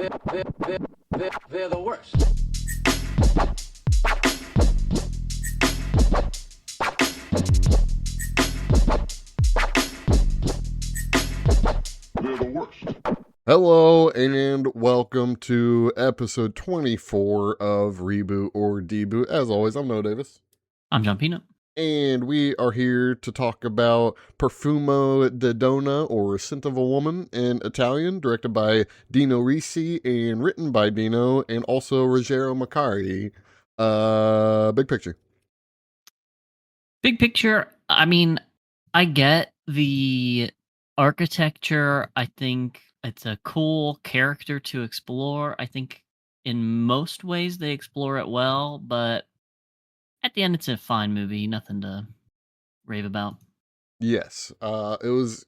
They're the worst. They're the worst. Hello and welcome to episode 24 of Reboot or Deboot. As always, I'm Noah Davis. I'm John Peanut. And we are here to talk about Profumo di Donna, or Scent of a Woman in Italian, directed by Dino Risi and written by Dino and also Ruggero Macari. Big picture. Big picture, I mean, I get the architecture. I think it's a cool character to explore. I think in most ways they explore it well, but at the end it's a fine movie, nothing to rave about. Yes, it was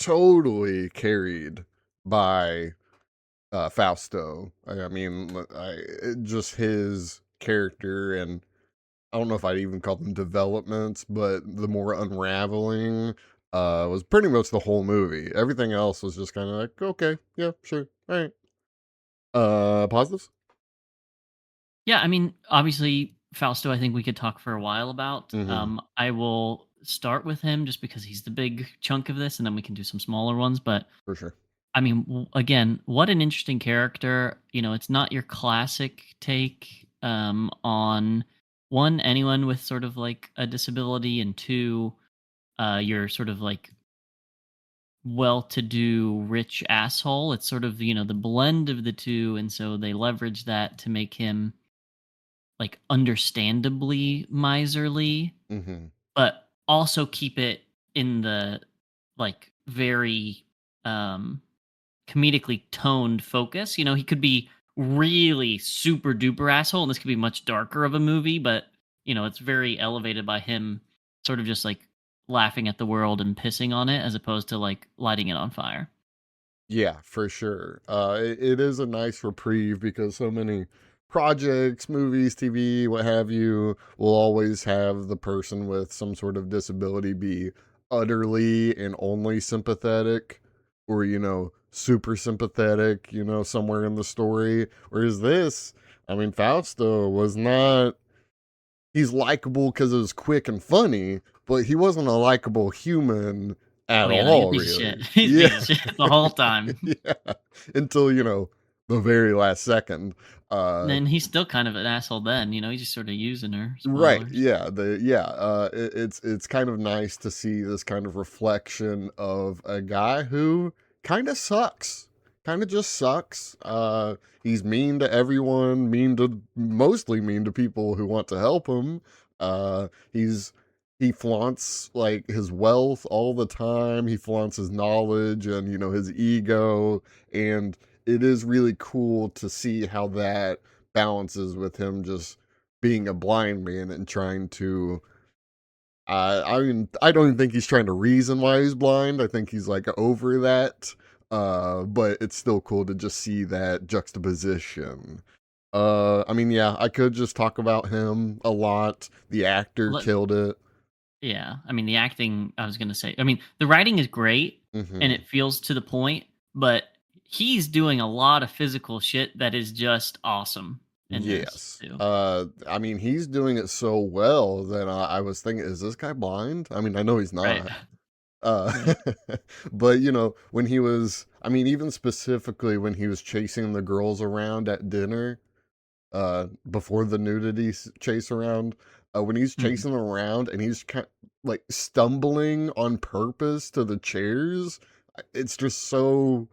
totally carried by Fausto. I mean, just his character, and I don't know if I'd even call them developments, but the more unraveling was pretty much the whole movie. Everything else was just kind of like, okay, yeah, sure, all right. Positives? Yeah, I mean, obviously Fausto I think we could talk for a while about. Mhm. I will start with him just because he's the big chunk of this and then we can do some smaller ones, but For sure. I mean, again, what an interesting character. You know, it's not your classic take on one, anyone with sort of like a disability, and two, you're sort of like well-to-do rich asshole. It's sort of, the blend of the two, and so they leverage that to make him like understandably miserly, Mhm. but also keep it in the like very comedically toned focus. You know, he could be really super duper asshole, and this could be much darker of a movie, but it's very elevated by him sort of just like laughing at the world and pissing on it as opposed to like lighting it on fire. Yeah, for sure. It is a nice reprieve because so many projects, movies, TV, what have you, will always have the person with some sort of disability be utterly and only sympathetic, or, super sympathetic, somewhere in the story. Whereas this, I mean, Fausto was not, he's likable because it was quick and funny, but he wasn't a likable human Oh at yeah, no, he's a all, piece of shit. really. He's a Yeah. piece of shit the whole time. Yeah, until the very last second. And then he's still kind of an asshole then, he's just sort of using her. Right, Spoilers. yeah, it's kind of nice to see this kind of reflection of a guy who kind of sucks, kind of just sucks. He's mean to everyone, mostly mean to people who want to help him. He flaunts like his wealth all the time. He flaunts his knowledge and his ego, and it is really cool to see how that balances with him just being a blind man and trying to I mean, I don't even think he's trying to reason why he's blind. I think he's like over that. But it's still cool to just see that juxtaposition. I mean, yeah, I could just talk about him a lot. The actor Let, killed it. yeah, I mean the acting. I was gonna say. I mean the writing is great and Hmm. it feels to the point, but he's doing a lot of physical shit that is just awesome in this Yes. too. I mean, he's doing it so well that I was thinking, is this guy blind? I mean, I know he's Right. not. Right. Uh, but when he was, I mean, even specifically when he was chasing the girls around at dinner, before the nudity chase around, when he's Mhm. chasing them around and he's like stumbling on purpose to the chairs, it's just so,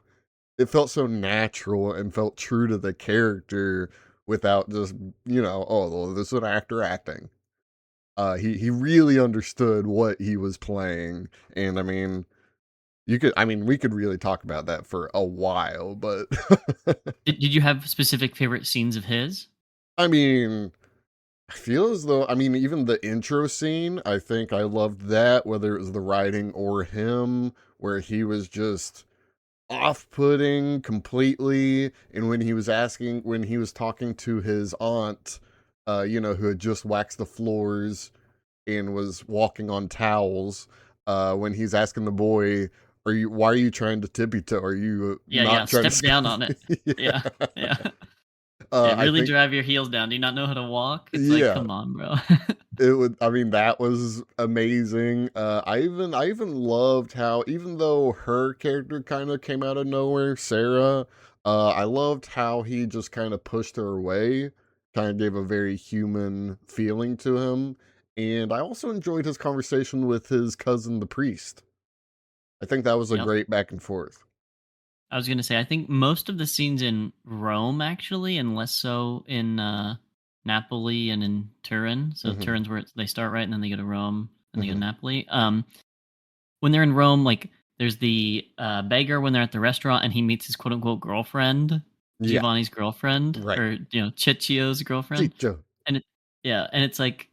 it felt so natural and felt true to the character without just, oh, well, this is an actor acting. He really understood what he was playing, and I mean, we could really talk about that for a while, but Did you have specific favorite scenes of his? I mean, I feel as though, I mean, even the intro scene, I think I loved that, whether it was the writing or him, where he was just off-putting completely, and when he was talking to his aunt, who had just waxed the floors and was walking on towels, when he's asking the boy, why are you trying to tippy toe? Are you Yeah, not trying to step down on it. Yeah. Yeah, yeah. Yeah, I really think drive your heels down. Do you not know how to walk? It's like, yeah. come on, bro. It would. I mean, that was amazing. I even loved how, even though her character kind of came out of nowhere, Sarah. I loved how he just kind of pushed her away, kind of gave a very human feeling to him, and I also enjoyed his conversation with his cousin, the priest. I think that was a Yep. great back and forth. I was gonna say, I think most of the scenes in Rome actually, and less so in Napoli and in Turin. So Hmm. Turin's where they start, right, and then they go to Rome and they go to Hmm. Napoli. When they're in Rome, like there's the beggar when they're at the restaurant and he meets his quote unquote girlfriend, Yeah. Giovanni's girlfriend, Right. or Ciccio's girlfriend, Chicho. and yeah, and it's like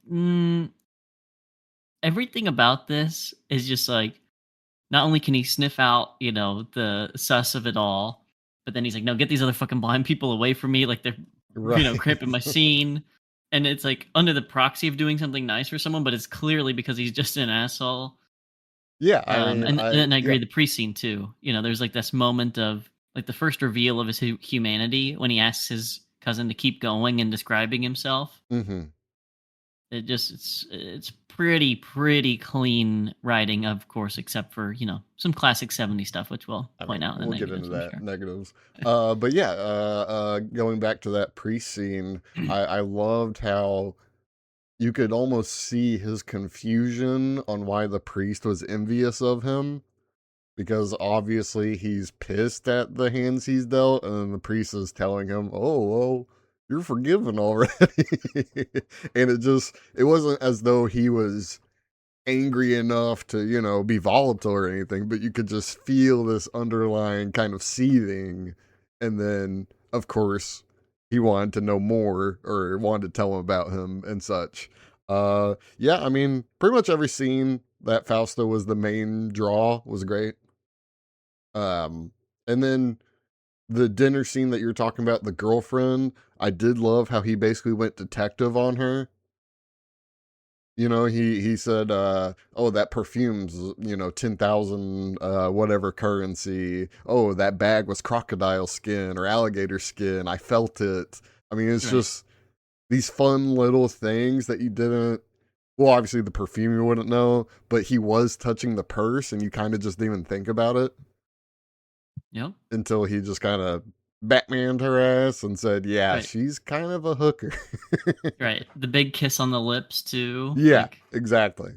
everything about this is just like, not only can he sniff out, the sus of it all, but then he's like, "No, get these other fucking blind people away from me! Like they're, Right. cramping my scene." And it's like under the proxy of doing something nice for someone, but it's clearly because he's just an asshole. Yeah. I mean, And then I yeah. agree, the pre scene too. There's like this moment of like the first reveal of his humanity when he asks his cousin to keep going and describing himself. Hmm. It's pretty clean writing, of course, except for some classic '70s stuff, which we'll I point mean, out in the we'll get into negatives, I'm that sure. negatives. But yeah, going back to that pre-scene, I loved how you could almost see his confusion on why the priest was envious of him, because obviously he's pissed at the hands he's dealt, and then the priest is telling him, "Oh, well, you're forgiven already." And it wasn't as though he was angry enough to, be volatile or anything, but you could just feel this underlying kind of seething. And then, of course, he wanted to know more, or wanted to tell him about him and such. Yeah, I mean, pretty much every scene that Fausto was the main draw was great. And then the dinner scene that you're talking about, the girlfriend, I did love how he basically went detective on her. He said, "Oh, that perfume's 10,000 whatever currency. Oh, that bag was crocodile skin or alligator skin. I felt it." I mean, it's Right. just these fun little things that you didn't. Well, obviously the perfume you wouldn't know, but he was touching the purse, and you kind of just didn't even think about it Yep. until he just kind of Batmaned her ass and said, "Yeah, Right. she's kind of a hooker." Right. The big kiss on the lips too. Yeah, Like, exactly.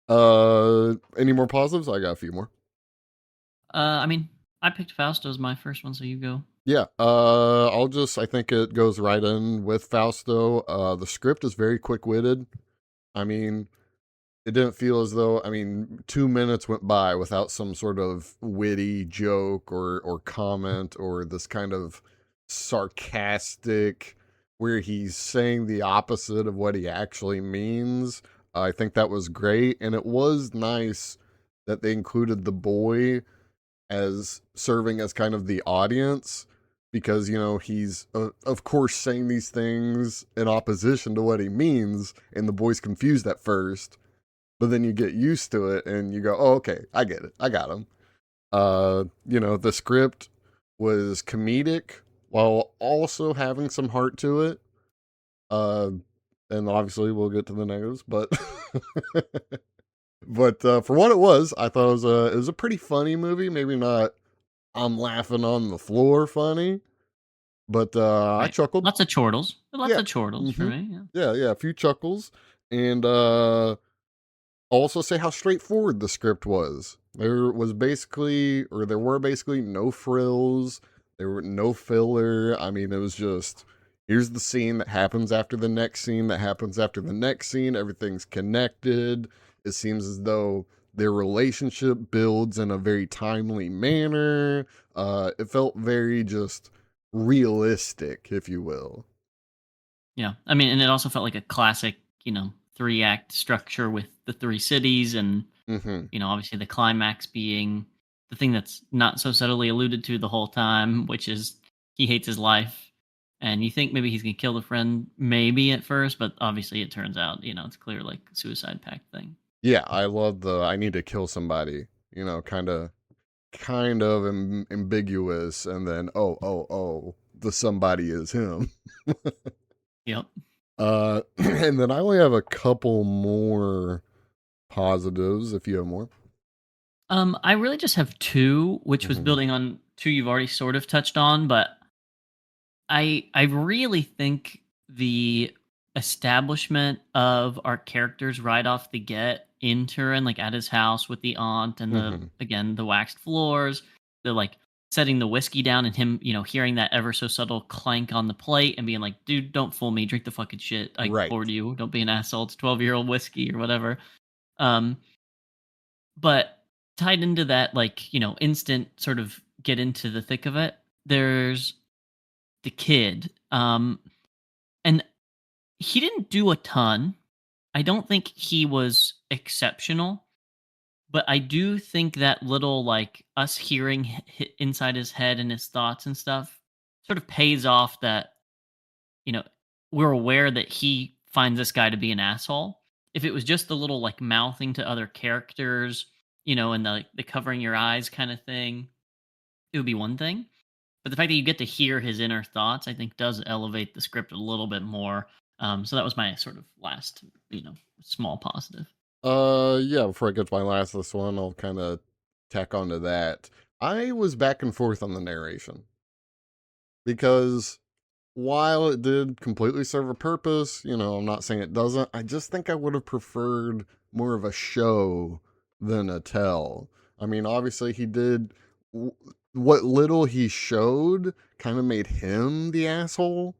Any more positives? I got a few more. I mean, I picked Fausto as my first one, so you go. Yeah, I think it goes right in with Fausto. The script is very quick-witted. I mean, it didn't feel as though, 2 minutes went by without some sort of witty joke or comment, or this kind of sarcastic, where he's saying the opposite of what he actually means. I think that was great, and it was nice that they included the boy as serving as kind of the audience, because he's of course saying these things in opposition to what he means, and the boy's confused at first, but then you get used to it and you go, "Oh, okay, I get it, I got him." The script was comedic while also having some heart to it. uh and obviously we'll get to the negatives, but for what it was, I thought it was a pretty funny movie. Maybe not I'm laughing on the floor funny, but I Right. chuckled. Lots of chortles. Lots Yeah. of chortles for Hmm. me. Yeah. Yeah, a few chuckles. And also say how straightforward the script was. There were basically no frills, there were no filler. I mean, it was just, here's the scene that happens after the next scene that happens after the next scene. Everything's connected. It seems as though their relationship builds in a very timely manner. It felt very just realistic, if you will. Yeah. I mean, and it also felt like a classic, 3-act structure with the three cities, and Hmm. obviously the climax being the thing that's not so subtly alluded to the whole time, which is he hates his life. And you think maybe he's gonna kill the friend, maybe at first, but obviously it turns out, it's clear like suicide pact thing. Yeah, I love the I need to kill somebody. you know, kind of ambiguous, and then oh, the somebody is him. Yep. And then I only have a couple more positives if you have more. I really just have two, which was Hmm. building on two you've already sort of touched on, but I really think the establishment of our characters right off the get in Turin, like at his house with the aunt and the Hmm. again the waxed floors, the like setting the whiskey down and him, hearing that ever so subtle clank on the plate and being like, dude, don't fool me, drink the fucking shit. I Right. poured you. Don't be an asshole. It's 12-year-old whiskey or whatever. Um, but tied into that, like, instant sort of get into the thick of it, there's the kid. And he didn't do a ton. I don't think he was exceptional, but I do think that little like us hearing inside his head and his thoughts and stuff sort of pays off that, you know, we're aware that he finds this guy to be an asshole. If it was just the little like mouthing to other characters, and the like, the covering your eyes kind of thing, it would be one thing. But the fact that you get to hear his inner thoughts, I think, does elevate the script a little bit more. So that was my sort of last, small positive. Yeah, before I get to my last this one, I'll kind of tack onto that. I was back and forth on the narration because while it did completely serve a purpose, I'm not saying it doesn't. I just think I would have preferred more of a show than a tell. I mean, obviously, he did what little he showed kind of made him the asshole.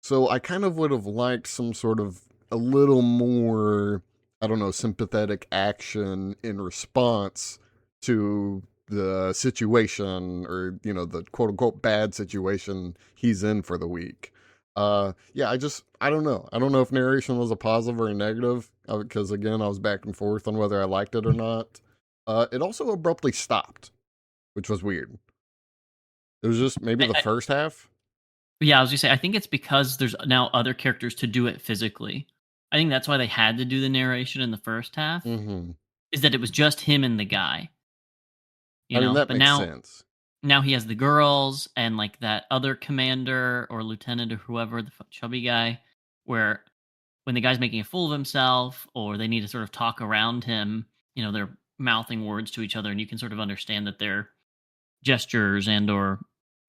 So I kind of would have liked some sort of a little more, I don't know, sympathetic action in response to the situation, or, the quote unquote bad situation he's in for the week. Yeah, I don't know. I don't know if narration was a positive or a negative, because again, I was back and forth on whether I liked it or not. It also abruptly stopped, which was weird. It was just maybe the I first half. Yeah, I was gonna say I think it's because there's now other characters to do it physically. I think that's why they had to do the narration in the first half. Hmm. Is that it was just him and the guy, I mean, that But makes now sense. he has the girls and like that other commander or lieutenant or whoever the chubby guy, where when the guy's making a fool of himself or they need to sort of talk around him, they're mouthing words to each other, and you can sort of understand that their gestures and or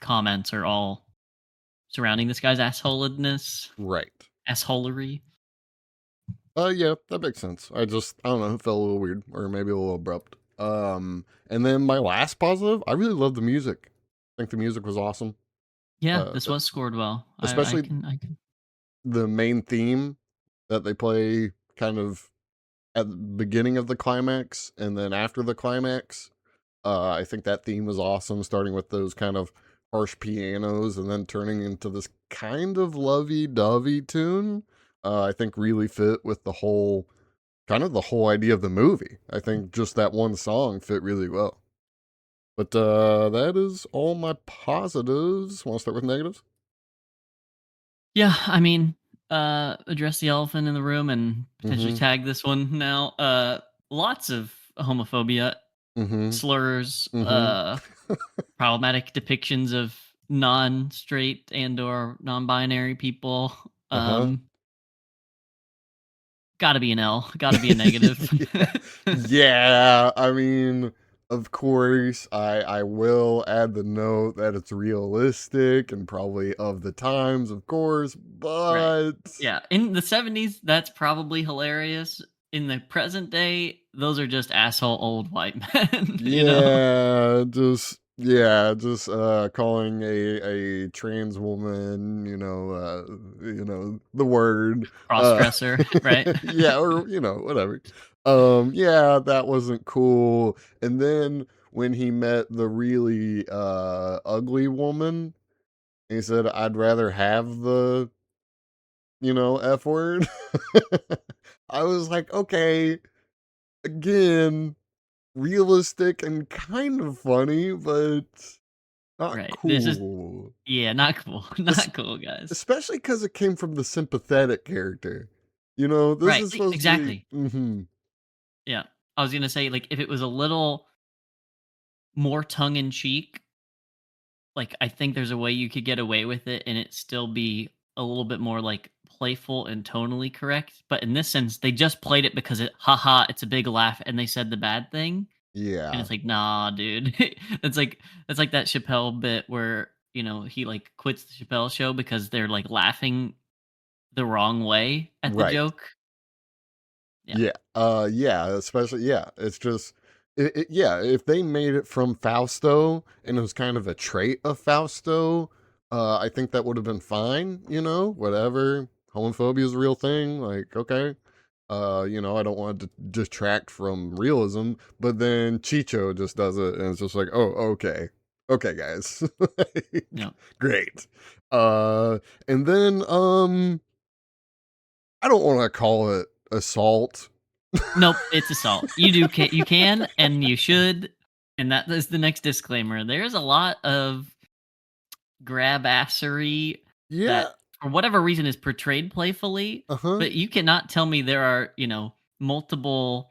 comments are all surrounding this guy's assholedness, Right. assholery. Yeah, that makes sense. I don't know, it felt a little weird or maybe a little abrupt. And then my last positive, I really love the music. I think the music was awesome. Yeah, Uh, this was scored well. I especially can I can the main theme that they play kind of at the beginning of the climax and then after the climax. I think that theme was awesome, starting with those kind of harsh pianos and then turning into this kind of lovey-dovey tune. I think really fit with the whole idea of the movie. I think just that one song fit really well. But that is all my positives. Want to start with negatives? Yeah, I mean, address the elephant in the room and potentially Mm-hmm. tag this one now. Lots of homophobia, Mm-hmm. slurs, Mm-hmm. problematic depictions of non-straight and or non-binary people. Uh-huh. Gotta be an L. Gotta be a negative. Yeah. Yeah. I mean, of course, I will add the note that it's realistic and probably of the times, of course, Right. but Yeah. In the 70s, that's probably hilarious. In the present day, those are just asshole old white men. yeah, just calling a trans woman, the word, uh Cross-dresser, right? yeah, or whatever. Yeah, that wasn't cool. And then when he met the really ugly woman, he said, I'd rather have the, F word. I was like, okay, again, realistic and kind of funny, but not Right. This is cool. yeah, not cool. Es- Not cool, guys. Especially because it came from the sympathetic character. This Right. is supposed to be. Exactly. Mm-hmm. Yeah. I was gonna say, like, if it was a little more tongue in cheek, like, I think there's a way you could get away with it and it still be a little bit more, like, playful and tonally correct. But in this sense, they just played it because haha, it's a big laugh, and they said the bad thing. And Yeah. it's like, nah, dude. It's like that Chappelle bit where, he like quits the Chappelle show because they're like laughing the wrong way at the Right. joke. Yeah. Yeah. Yeah, especially yeah, it's just yeah, if they made it from Fausto and it was kind of a trait of Fausto, I think that would have been fine, whatever. Homophobia is a real thing, like okay. I don't want to detract from realism, but then Chicho just does it and it's just like, "Oh, okay. Okay, guys." Like, Yeah. great. And then I don't want to call it assault. Nope, it's assault. You can and you should, and that is the next disclaimer. There's a lot of grabassery Yeah. that for whatever reason is portrayed playfully, Uh-huh. but you cannot tell me there are, multiple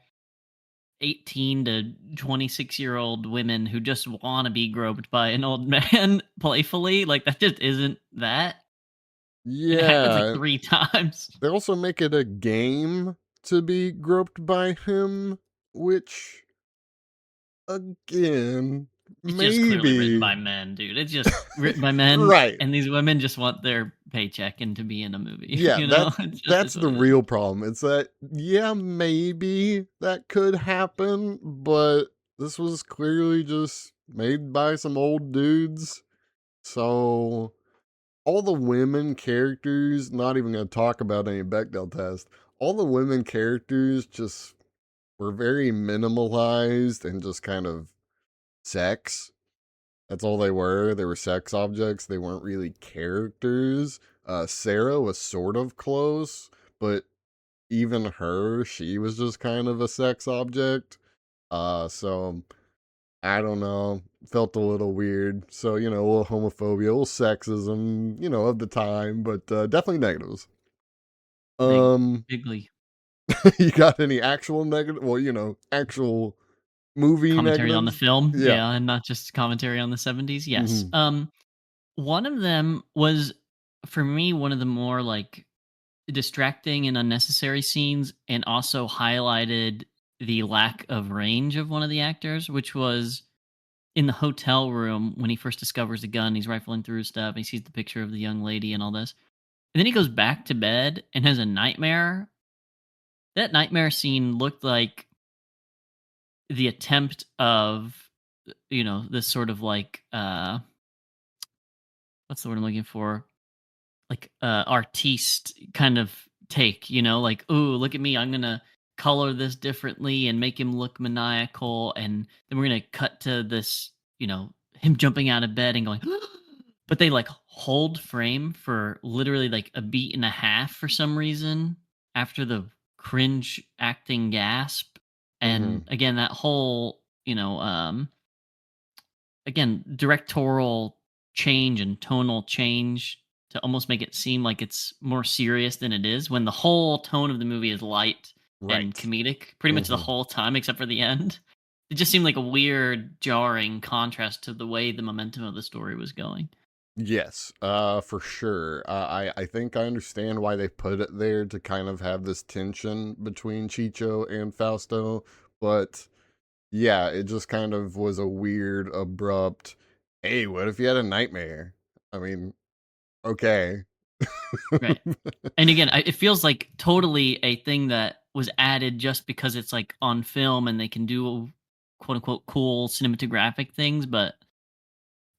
18 to 26-year-old women who just want to be groped by an old man playfully. Like, that just isn't that. And it happens like Yeah. 3 times. They also make it a game to be groped by him, which again, It's just clearly written maybe by men, dude. It's just written by men, right. and these women just want their paycheck and to be in a movie, Yeah, you know? that It just that's is what the it is. real problem. It's that yeah, maybe that could happen, but this was clearly just made by some old dudes. So all the women characters, not even going to talk about any Bechdel test. All the women characters just were very minimalized and just kind of sex. That's all they were. They were sex objects. They weren't really characters. Sarah was sort of close, but even her, she was just kind of a sex object. So I don't know. Felt a little weird. So, a little homophobia, a little sexism, of the time, but definitely negatives. Big Um, bigly you got any actual negative? Well, actual movie commentary on the negatives? film, Yeah. yeah, and not just commentary on the '70s, yes. Hmm. One of them was, for me, one of the more, like, distracting and unnecessary scenes, and also highlighted the lack of range of one of the actors, which was in the hotel room when he first discovers the gun. He's rifling through stuff. He sees the picture of the young lady and all this. And then he goes back to bed and has a nightmare. That nightmare scene looked like the attempt of, this sort of like, what's the word I'm looking for? Like, artiste kind of take, like, "Ooh, look at me, I'm gonna color this differently and make him look maniacal," and then we're gonna cut to this, him jumping out of bed and going, but they, like, hold frame for literally, like, a beat and a half for some reason after the cringe acting gasp, Hmm. and again, that whole, again, directorial change and tonal change to almost make it seem like it's more serious than it is when the whole tone of the movie is light and Right. comedic pretty much the Hmm. whole time except for the end. It just seemed like a weird, jarring contrast to the way the momentum of the story was going. Yes, for sure. I think I understand why they put it there to kind of have this tension between Chicho and Fausto, but yeah, it just kind of was a weird, abrupt, hey, what if you had a nightmare? I mean, okay. Right. And again, it feels like totally a thing that was added just because it's like on film and they can do quote unquote cool cinematographic things, but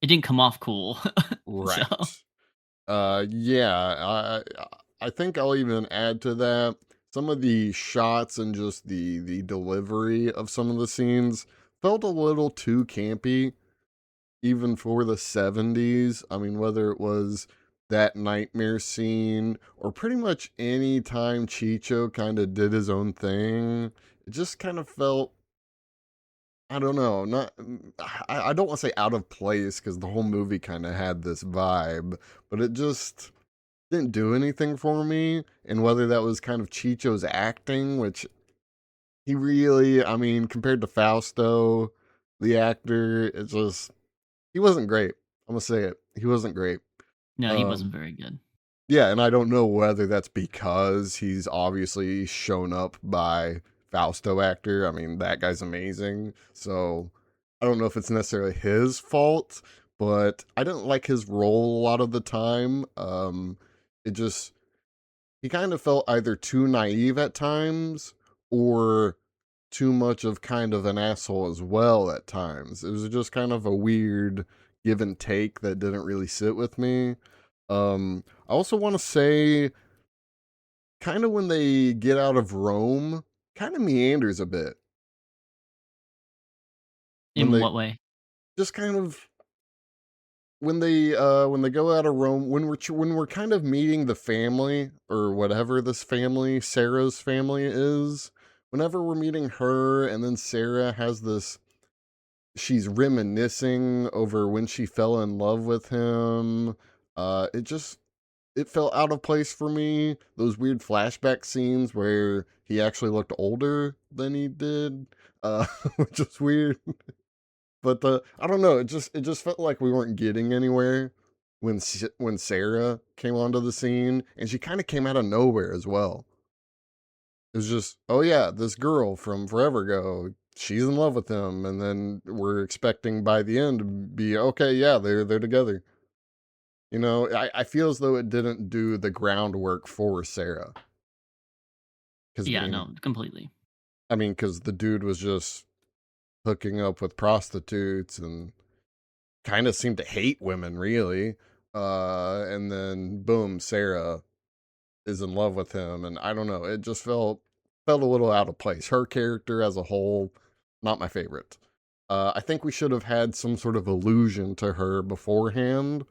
it didn't come off cool. So, Right. Yeah, I think I'll even add to that some of the shots and just the delivery of some of the scenes felt a little too campy, even for the 70s. I mean, whether it was that nightmare scene or pretty much any time Chicho kind of did his own thing, it just kind of felt, I don't know, not, I don't want to say out of place because the whole movie kind of had this vibe, but it just didn't do anything for me. And whether that was kind of Chicho's acting, which he really, I mean, compared to Fausto, the actor, it's just he wasn't great. I'm gonna say it. He wasn't great. No, he Um, wasn't very good. yeah, and I don't know whether that's because he's obviously shown up by Fausto actor. I mean, that guy's amazing. So I don't know if it's necessarily his fault, but I didn't like his role a lot of the time. It just he kind of felt either too naive at times or too much of kind of an asshole as well at times. It was just kind of a weird give and take that didn't really sit with me. I also want to say, kind of when they get out of Rome, kind of meanders a bit. When In they what way? just kind of when they go out of Rome, when we're kind of meeting the family or whatever this family, Sarah's family is. Whenever we're meeting her, and then Sarah has this, she's reminiscing over when she fell in love with him. It just it felt out of place for me. Those weird flashback scenes where he actually looked older than he did, which is weird. But I don't know. It just felt like we weren't getting anywhere when Sarah came onto the scene, and she kind of came out of nowhere as well. It was just, oh yeah, this girl from forever ago, she's in love with him, and then we're expecting by the end to be okay. Yeah, they're together. I feel as though it didn't do the groundwork for Sarah. Because Yeah, no, completely. because the dude was just hooking up with prostitutes and kind of seemed to hate women, really. And then boom, Sarah is in love with him, and I don't know. It just felt a little out of place. Her character as a whole, not my favorite. I think we should have had some sort of allusion to her beforehand,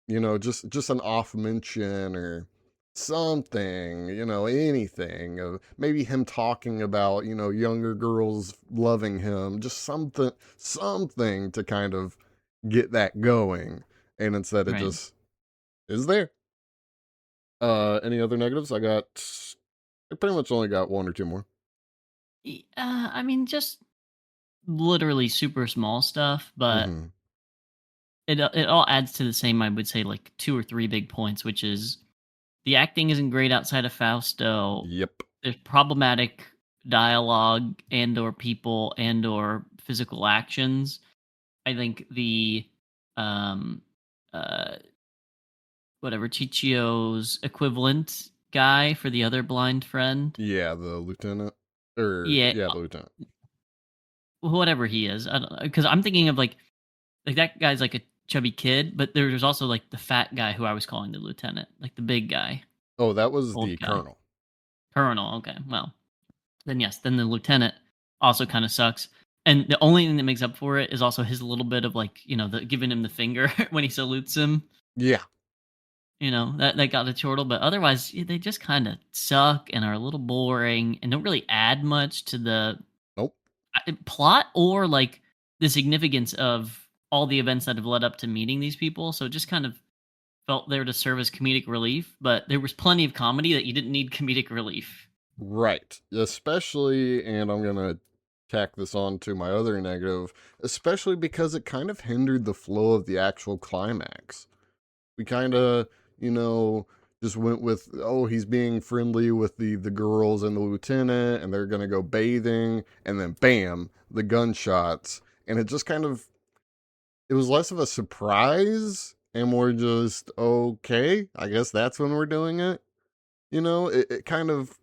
just an off mention or something, anything. Maybe him talking about, younger girls loving him, just something to kind of get that going. And instead it Right. just is there. Any other negatives? I pretty much only got one or two more. I mean, just literally super small stuff, but Mm-hmm. it all adds to the same. I would say like two or three big points, which is the acting isn't great outside of Fausto. Yep. There's problematic dialogue and or people and or physical actions. I think the um uh whatever Chichio's equivalent guy for the other blind friend. Yeah, the lieutenant. Yeah, Yeah, the lieutenant. whatever he is. I don't because I'm thinking of like that guy's like a chubby kid, but there's also like the fat guy who I was calling the lieutenant, like the big guy, Oh, that was old the guy. colonel. Colonel, okay. Well, then yes, then the lieutenant also kind of sucks. And the only thing that makes up for it is also his little bit of like, the giving him the finger when he salutes him. Yeah. That got a chortle, but otherwise they just kind of suck and are a little boring and don't really add much to the Nope. plot or like the significance of all the events that have led up to meeting these people. So it just kind of felt there to serve as comedic relief, but there was plenty of comedy that you didn't need comedic relief. Right. Especially, and I'm going to tack this on to my other negative, especially because it kind of hindered the flow of the actual climax. We kind of, you know, just went with, oh, he's being friendly with the girls and the lieutenant, and they're going to go bathing, and then bam, the gunshots. And it just kind of, it was less of a surprise, and more just, okay, I guess that's when we're doing it. It kind of,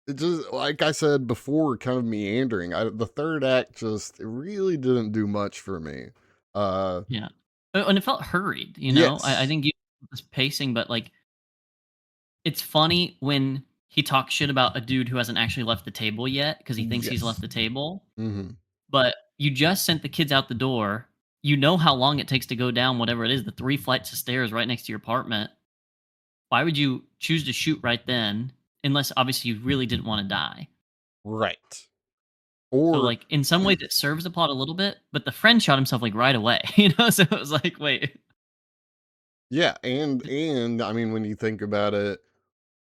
it just, like I said before, kind of meandering. The third act just, it really didn't do much for me. Uh, Yeah. And it felt hurried, I yes. think you this pacing, but like it's funny when he talks shit about a dude who hasn't actually left the table yet because he thinks he's left Yes. the table. Hmm. But you just sent the kids out the door. You know how long it takes to go down whatever it is, the 3 flights of stairs right next to your apartment. Why would you choose to shoot right then unless obviously you really didn't want to die? Right. So Or like in some ways it serves the plot a little bit, but the friend shot himself like right away, So it was like, wait. yeah, and I mean when you think about it,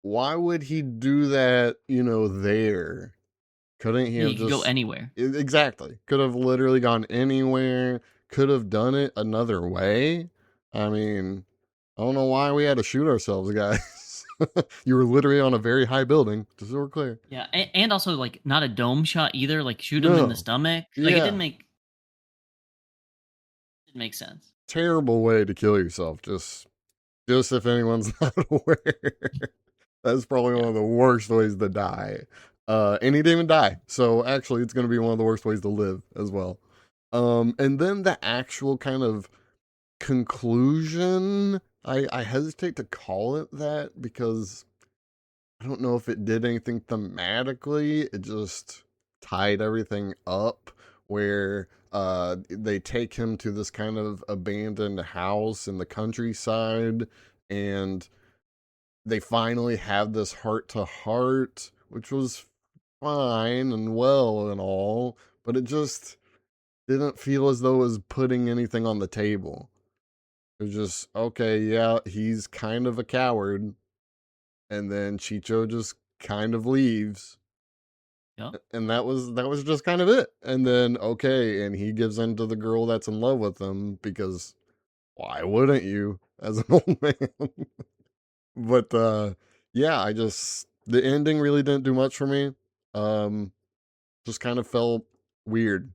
why would he do that, there? Couldn't he Yeah, have you could go just anywhere. exactly? Could have literally gone anywhere. Could have done it another way. I mean, I don't know why we had to shoot ourselves, guys. You were literally on a very high building, just so we're clear. Yeah, and also like not a dome shot either. Like shoot him in the No. stomach. Like it Yeah. didn't make sense. Terrible way to kill yourself. Just if anyone's not aware. That's probably Yeah, one of the worst ways to die. And he didn't even die. So actually it's gonna be one of the worst ways to live as well. And then the actual kind of conclusion, I hesitate to call it that because I don't know if it did anything thematically. It just tied everything up where they take him to this kind of abandoned house in the countryside, and they finally have this heart to heart, which was fine and well and all, but it just didn't feel as though it was putting anything on the table. It was just, okay, yeah, he's kind of a coward, and then Chicho just kind of leaves. yeah, And that was just kind of it. And then okay, and he gives in to the girl that's in love with him because why wouldn't you as an old man? But yeah, I just the ending really didn't do much for me. Um just kind of felt weird.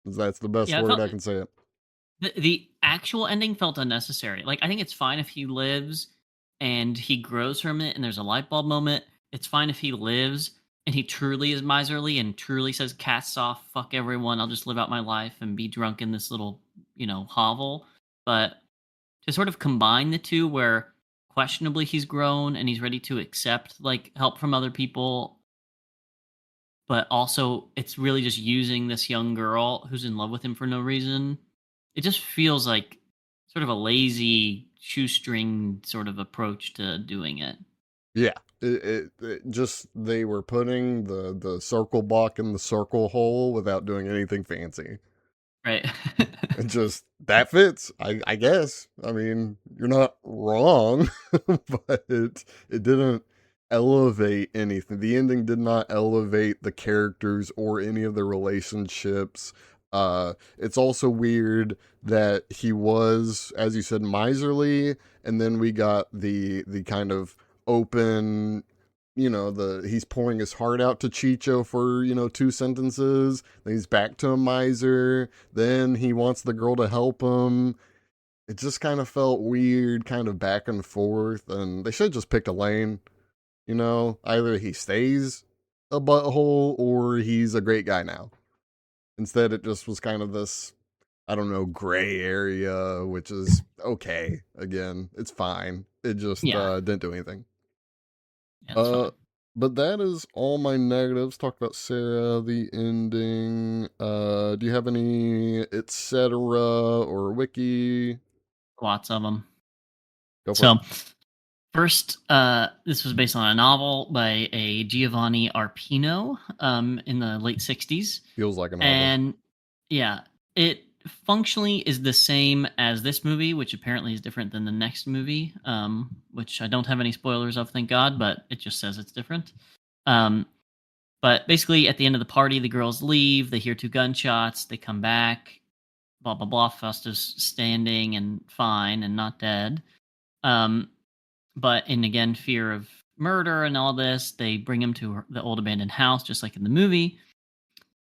That's the best yeah. It word felt I can say it. the actual ending felt unnecessary. Like I think it's fine if he lives and he grows from it, and there's a light bulb moment. It's fine if he lives and he truly is miserly and truly says, "Cast off, fuck everyone. I'll just live out my life and be drunk in this little, hovel." But to sort of combine the two, where questionably he's grown and he's ready to accept like help from other people, but also it's really just using this young girl who's in love with him for no reason. It just feels like sort of a lazy shoestring sort of approach to doing it. Yeah. It just they were putting the circle block in the circle hole without doing anything fancy. Right. And just that fits, I guess. I mean, you're not wrong, but it didn't elevate anything. The ending did not elevate the characters or any of the relationships. It's also weird that he was, as you said, miserly, and then we got the kind of open, the he's pouring his heart out to Chicho for, two sentences, then he's back to a miser, then he wants the girl to help him. It just kind of felt weird, kind of back and forth, and they should have just picked a lane. Either he stays a butthole or he's a great guy now. Instead, it just was kind of this, I don't know, gray area, which is okay. Again, it's fine. It just Yeah. didn't do anything. Yeah, that's Uh, fine. but that is all my negatives. Talk about Sarah, the ending. Do you have any etc. or wiki? Lots of them. Go for it. So, first, this was based on a novel by a Giovanni Arpino in the late 60s. Feels like a novel. And yeah, it functionally is the same as this movie, which apparently is different than the next movie, which I don't have any spoilers of, thank God, but it just says it's different. Um, but basically, at the end of the party, the girls leave, they hear two gunshots, they come back, blah, blah, blah. Fausta's standing and fine and not dead. Um, but in again, fear of murder and all this, they bring him to the old abandoned house, just like in the movie.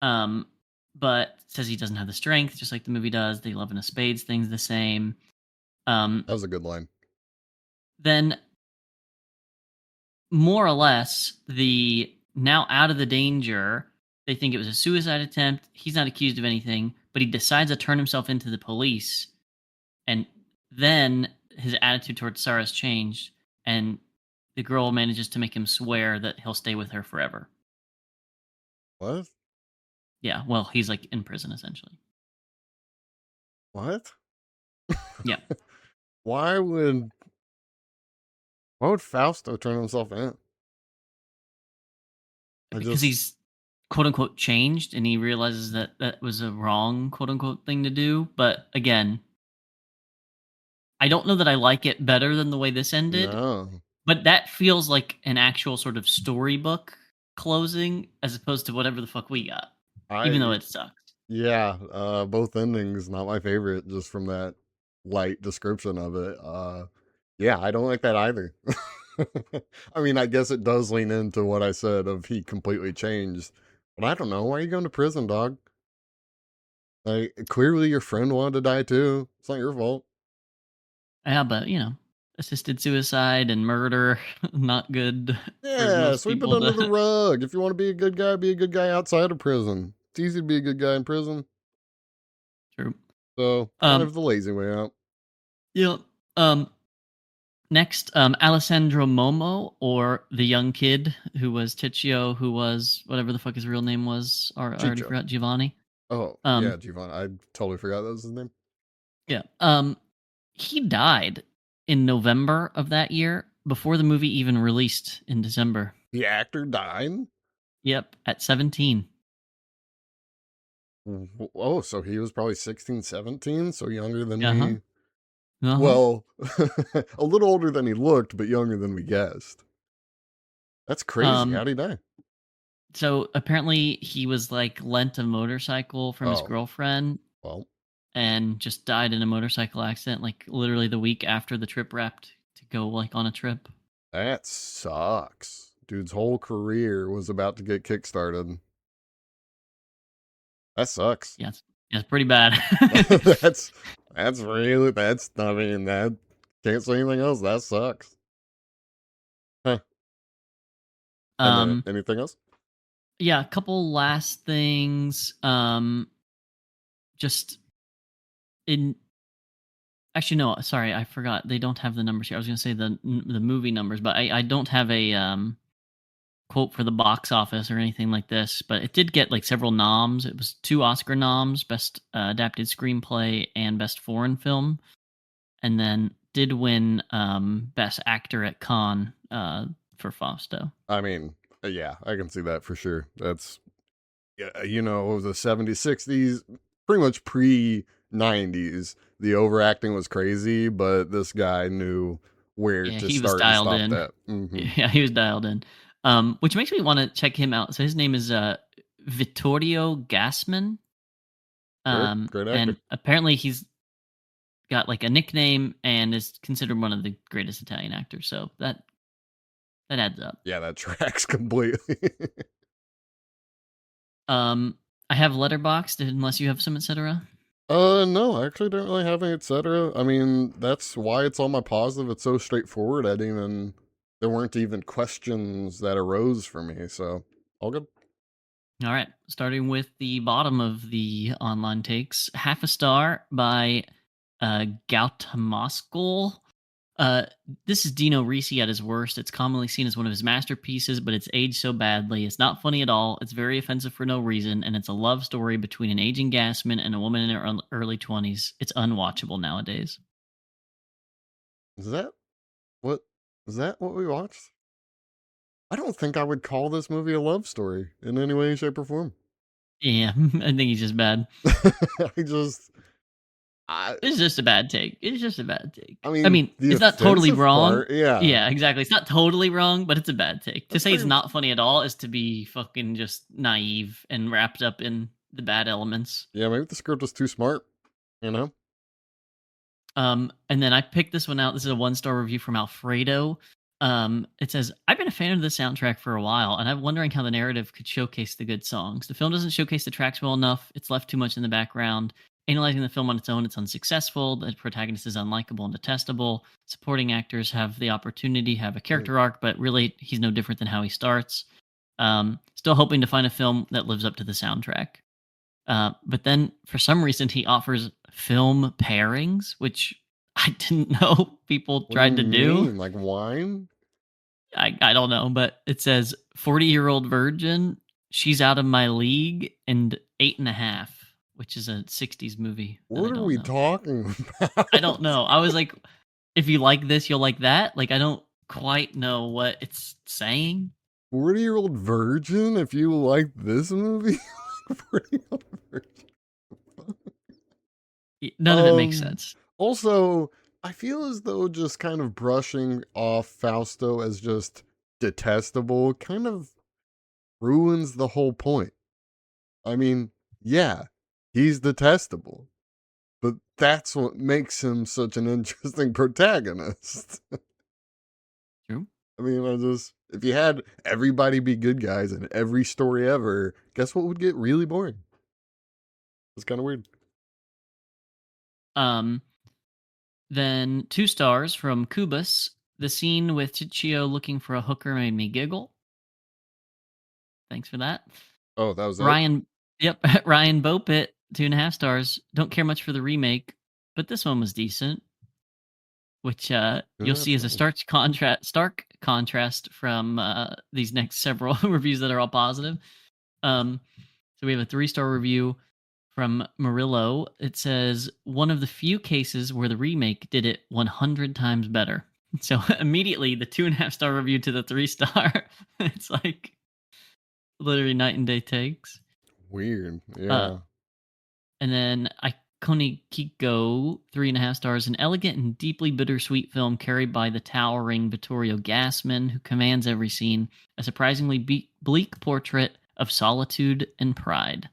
Um, but says he doesn't have the strength, just like the movie does. The 11 of Spades thing's the same. That was a good line. Then, more or less, the now out of the danger, they think it was a suicide attempt. He's not accused of anything, but he decides to turn himself into the police. And then his attitude towards Sarah's changed, and the girl manages to make him swear that he'll stay with her forever. What? Yeah, well, he's like in prison essentially. What? Yeah. Why would Fausto turn himself in? Because he's quote unquote changed and he realizes that that was a wrong quote unquote thing to do. But again, I don't know that I like it better than the way this ended, no. but that feels like an actual sort of storybook closing as opposed to whatever the fuck we got, even though I it sucks. Yeah, both endings not my favorite just from that light description of it. Yeah, I don't like that either. I mean, I guess it does lean into what I said of he completely changed. But I don't know. Why are you going to prison, dog? Like, clearly your friend wanted to die too. It's not your fault. Yeah, but assisted suicide and murder, not good for Yeah, most sweep it people under the to. rug. If you want to be a good guy outside of prison. It's easy to be a good guy in prison. True. So, kind Um, of the lazy way out. you know, um, Next, Alessandro Momo, or the young kid who was Ticcio, who was whatever the fuck his real name was, or I already Chicho. forgot, Giovanni. Oh, Um, yeah, Giovanni. I totally forgot that was his name. yeah. He died in November of that year before the movie even released in December. The actor died? Yep, at 17. Oh, so he was probably 16, 17, so younger than Uh huh. we. Uh huh. Well, a little older than he looked, but younger than we guessed. That's crazy. Um, How'd he die? so apparently he was like lent a motorcycle from his Oh, girlfriend well, and just died in a motorcycle accident, like literally the week after the trip wrapped to go like on a trip. that sucks. Dude's whole career was about to get kickstarted. That sucks. Yeah, it's pretty bad. that's I mean, that can't say anything else. That sucks. Huh. And then um, anything else? yeah, a couple last things. Just in actually no, sorry, I forgot. They don't have the numbers here. I was going to say the movie numbers, but I don't have a quote for the box office or anything like this. But it did get like several noms. It was 2 Oscar noms: Best Adapted Screenplay and Best Foreign Film, and then did win Best Actor at Cannes for Fausto. I mean, yeah, I can see that for sure. That's, yeah, the 70s, 60s, pretty much pre 90s. The overacting was crazy, but this guy knew where Yeah, to he was start and dialed stop in. that. Yeah, he was dialed in. Which makes me want to check him out. So his name is Vittorio Gassman. Great, great And actor. apparently he's got like a nickname and is considered one of the greatest Italian actors. So that adds up. Yeah, that tracks completely. I have Letterboxd unless you have some, etc. No, I actually don't really have any etc. I mean, that's why it's on my positive. It's so straightforward. There weren't even questions that arose for me. So, all good. All right, starting with the bottom of the online takes, half a star by Gautamoskul. This is Dino Risi at his worst. It's commonly seen as one of his masterpieces, but it's aged so badly. It's not funny at all. It's very offensive for no reason, and it's a love story between an aging gasman and a woman in her early 20s. It's unwatchable nowadays. Is that what is that what we watched? I don't think I would call this movie a love story in any way, shape, or form. Yeah, I think he's just bad. I just, I, It's just a bad take. It's just a bad take. I I mean, mean, the it's not totally offensive wrong. part, yeah, Yeah, exactly. It's not totally wrong, but it's a bad take. To that's say it's pretty. not funny at all is to be fucking just naive and wrapped up in the bad elements. Yeah, maybe the script was too smart. You know, And then I picked this one out. This is a 1-star review from Alfredo. It says, I've been a fan of the soundtrack for a while, and I'm wondering how the narrative could showcase the good songs. The film doesn't showcase the tracks well enough. It's left too much in the background. Analyzing the film on its own, it's unsuccessful. The protagonist is unlikable and detestable. Supporting actors have the opportunity, have a character arc, but really, he's no different than how he starts. Still hoping to find a film that lives up to the soundtrack. But then, for some reason, he offers film pairings, which I didn't know people what do you tried to do. mean? Like wine? I don't know, but it says 40-year-old virgin, she's out of my league, and 8.5, which is a 60s movie that I What are don't we know. talking I don't about? know. I was like, if you like this, you'll like that. Like, I don't quite know what it's saying. 40-year-old virgin? If you like this movie, 40-year-old virgin. None of it makes sense. Also, I feel as though just kind of brushing off Fausto as just detestable kind of ruins the whole point. I mean, yeah, he's detestable, but that's what makes him such an interesting protagonist. True. I mean, if you had everybody be good guys in every story ever, guess what would get really boring? It's kind of weird. Um, then 2 stars from Kubus. The scene with Chichio looking for a hooker made me giggle. Thanks for that. Oh, that was it? Ryan, yep, Ryan Bopit, 2.5 stars. Don't care much for the remake, but this one was decent. Which you'll see as a stark contrast from these next several reviews that are all positive. So we have a 3-star review from Murillo. It says, one of the few cases where the remake did it 100 times better. So immediately the 2.5-star review to the 3-star. It's like literally night and day takes. Weird. Uh, Yeah. and then Iconi Kiko, 3.5 stars. An elegant and deeply bittersweet film carried by the towering Vittorio Gassman, who commands every scene. A surprisingly bleak portrait of solitude and pride.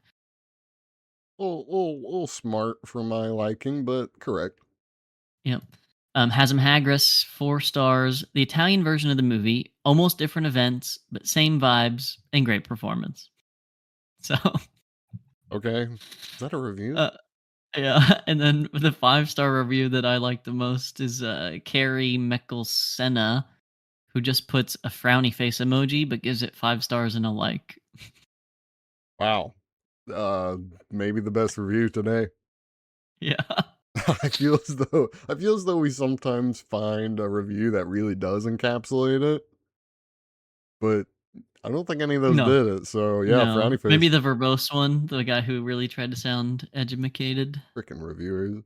Little smart for my liking, but correct. Yep. Hazem Hagris, 4 stars. The Italian version of the movie, almost different events, but same vibes and great performance. So, Okay. Is that a review? uh, yeah. And then the 5-star review that I like the most is Carrie Meckelsenna, who just puts a frowny face emoji but gives it 5 stars and a like. Wow. Uh, Maybe the best review today. Yeah. I feel as though we sometimes find a review that really does encapsulate it, but I don't think any of those No. did it. So yeah, No. frowny Maybe face, the verbose one, the guy who really tried to sound educated. freaking reviewers.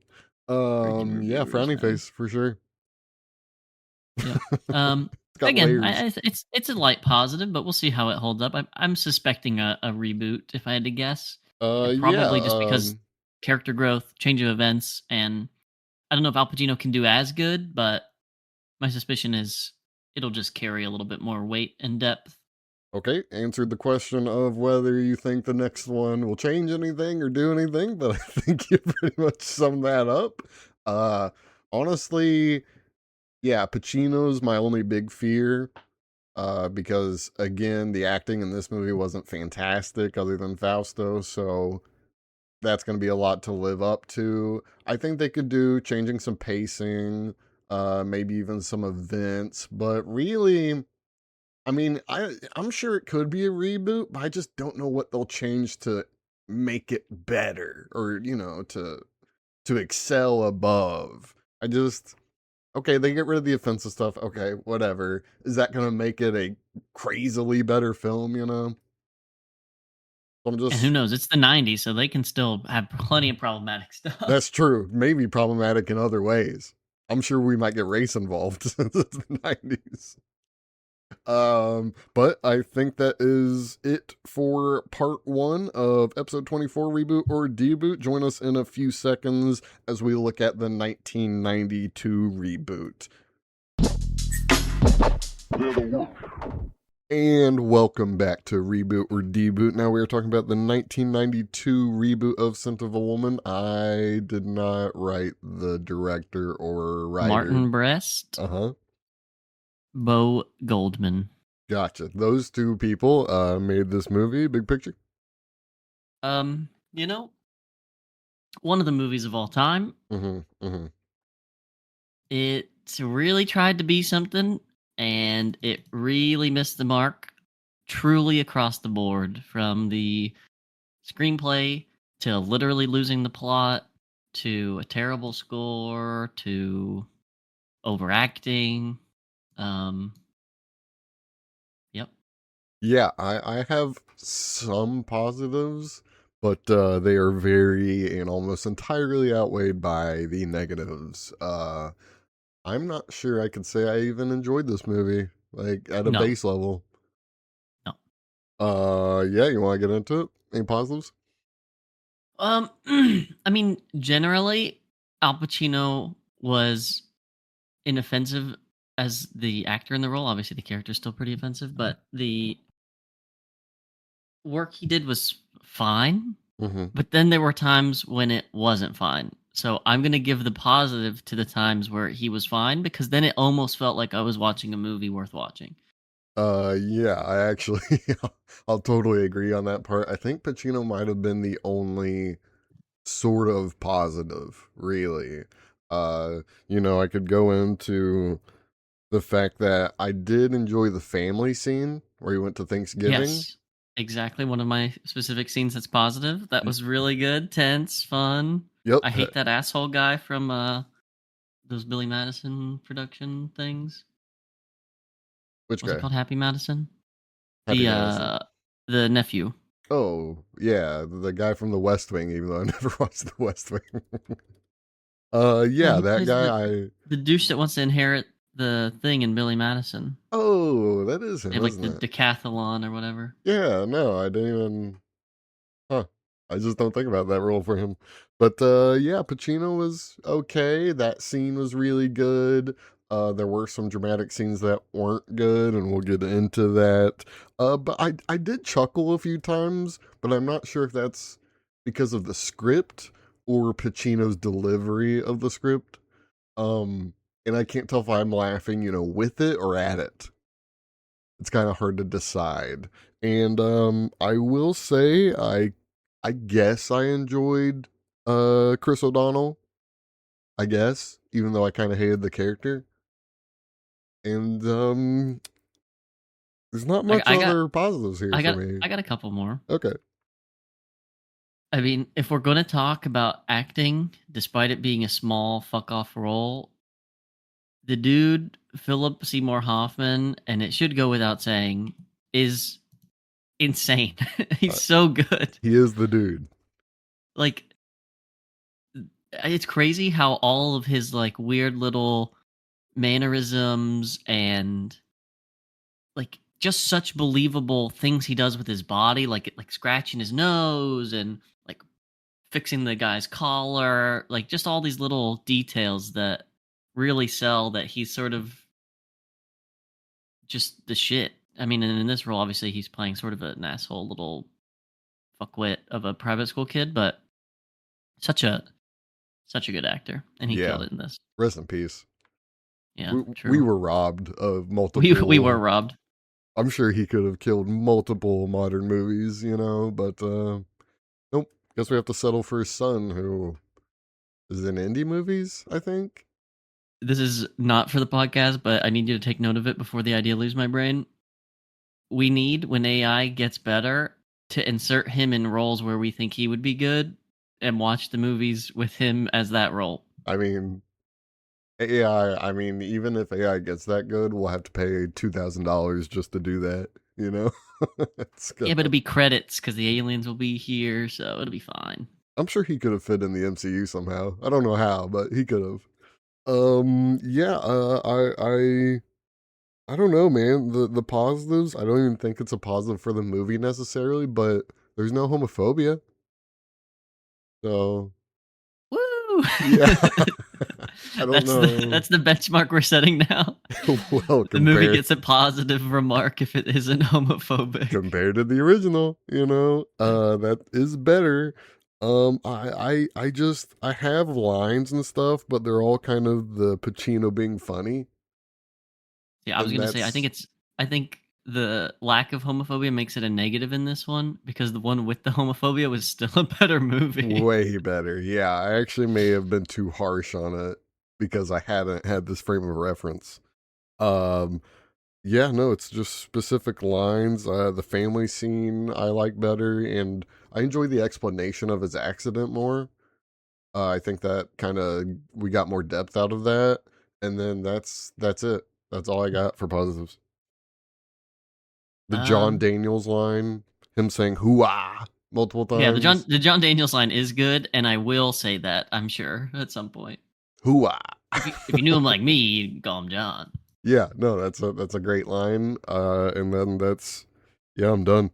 Freaking Yeah, reviewers, frowny man. face for sure. Yep. It's got Again, layers. it's a light positive, but we'll see how it holds up. I'm suspecting a reboot if I had to guess, and Yeah. probably just because character growth, change of events, and I don't know if Al Pacino can do as good, but my suspicion is it'll just carry a little bit more weight and depth. Okay, answered the question of whether you think the next one will change anything or do anything, but I think you pretty much summed that up. Uh, Honestly, yeah, Pacino's my only big fear. Because again, the acting in this movie wasn't fantastic other than Fausto, so that's going to be a lot to live up to. I think they could do changing some pacing, maybe even some events, but really, I mean, I'm sure it could be a reboot, but I just don't know what they'll change to make it better or, to excel above. I just Okay, they get rid of the offensive stuff. Okay, whatever. Is that going to make it a crazily better film? I'm And who just knows? It's the '90s, so they can still have plenty of problematic stuff. That's true. Maybe problematic in other ways. I'm sure we might get race involved since it's the 90s. But I think that is it for part 1 of episode 24, Reboot or Deboot. Join us in a few seconds as we look at the 1992 reboot. And welcome back to Reboot or Deboot. Now we are talking about the 1992 reboot of Scent of a Woman. I did not write the director or writer. Martin Brest, Uh-huh. Bo Goldman. Gotcha. Those two people made this movie. Big picture. You know, one of the movies of all time. Mm-hmm. Mm-hmm. It really tried to be something, and it really missed the mark truly across the board, from the screenplay to literally losing the plot to a terrible score to overacting. Um, yep. Yeah, I have some positives, but they are very and almost entirely outweighed by the negatives. I'm not sure I could say I even enjoyed this movie, like at a No. base level. No. Yeah, you want to get into it? Any positives? I mean, generally, Al Pacino was inoffensive as the actor in the role. Obviously, the character is still pretty offensive, but work he did was fine, Hmm. but then there were times when it wasn't fine. So I'm gonna give the positive to the times where he was fine because then it almost felt like I was watching a movie worth watching. Yeah, I actually, I'll totally agree on that part. I think Pacino might have been the only sort of positive, really. I could go into the fact that I did enjoy the family scene where he went to Thanksgiving. Yes, exactly. One of my specific scenes that's positive. That was really good, tense, fun. Yep. I hate that asshole guy from those Billy Madison production things. Which Was it guy? called Happy Madison? Happy The Madison. the nephew. Oh, yeah, the guy from the West Wing, even though I never watched the West Wing. No, Yeah, he that plays guy I the douche that wants to inherit the thing in Billy Madison. Oh, that is They him, have like isn't the it? decathlon or whatever. Yeah, no, I didn't even huh. I just don't think about that role for him. But yeah, Pacino was okay. That scene was really good. There were some dramatic scenes that weren't good, and we'll get into that. But I did chuckle a few times, but I'm not sure if that's because of the script or Pacino's delivery of the script. Um, and I can't tell if I'm laughing, with it or at it. It's kind of hard to decide. And I will say I guess I enjoyed Chris O'Donnell, I guess, even though I kind of hated the character. And there's not I, much I got other positives here I for got me. I got a couple more. Okay. I mean, if we're gonna talk about acting, despite it being a small fuck off role, the dude Philip Seymour Hoffman, and it should go without saying, is insane. He's Uh, so good. he is the dude. Like it's crazy how all of his like weird little mannerisms and like just such believable things he does with his body, like scratching his nose and like fixing the guy's collar, like just all these little details that really sell that he's sort of just the shit. I mean, and in this role, obviously he's playing sort of an asshole little fuckwit of a private school kid, but such a such a good actor, and he Yeah. killed it in this. Rest in peace. Yeah, We true. were robbed of We were multiple. robbed. I'm sure he could have killed multiple modern movies, but nope. Guess we have to settle for his son, who is in indie movies, I think. This is not for the podcast, but I need you to take note of it before the idea leaves my brain. We need, when AI gets better, to insert him in roles where we think he would be good and watch the movies with him as that role. I mean, AI, I mean, even if AI gets that good, we'll have to pay $2,000 just to do that, you know? It's Yeah, but gonna, it'll be credits because the aliens will be here, so it'll be fine. I'm sure he could have fit in the MCU somehow. I don't know how, but he could have. Yeah, I don't know, man. The positives, I don't even think it's a positive for the movie necessarily, but there's no homophobia. So, Woo! yeah. I don't know. that's the benchmark we're setting now. Well, The movie compared gets a positive remark if it isn't homophobic. compared to the original, that is better. I have lines and stuff, but they're all kind of the Pacino being funny, Yeah, I was and gonna say that's I think the lack of homophobia makes it a negative in this one because the one with the homophobia was still a better movie. way better. Yeah, I actually may have been too harsh on it because I hadn't had this frame of reference. Um, yeah, no, it's just specific lines. The family scene I like better, and I enjoy the explanation of his accident more. I think that kind of we got more depth out of that, and then that's it. That's all I got for positives. The John Um, Daniels line, him saying "hoo-ah" multiple yeah, times, the John Daniels line is good, and I will say that I'm sure at some point. "hoo-ah." If you knew him like me, you'd call him John. Yeah, no, that's a great line. And then yeah, I'm done.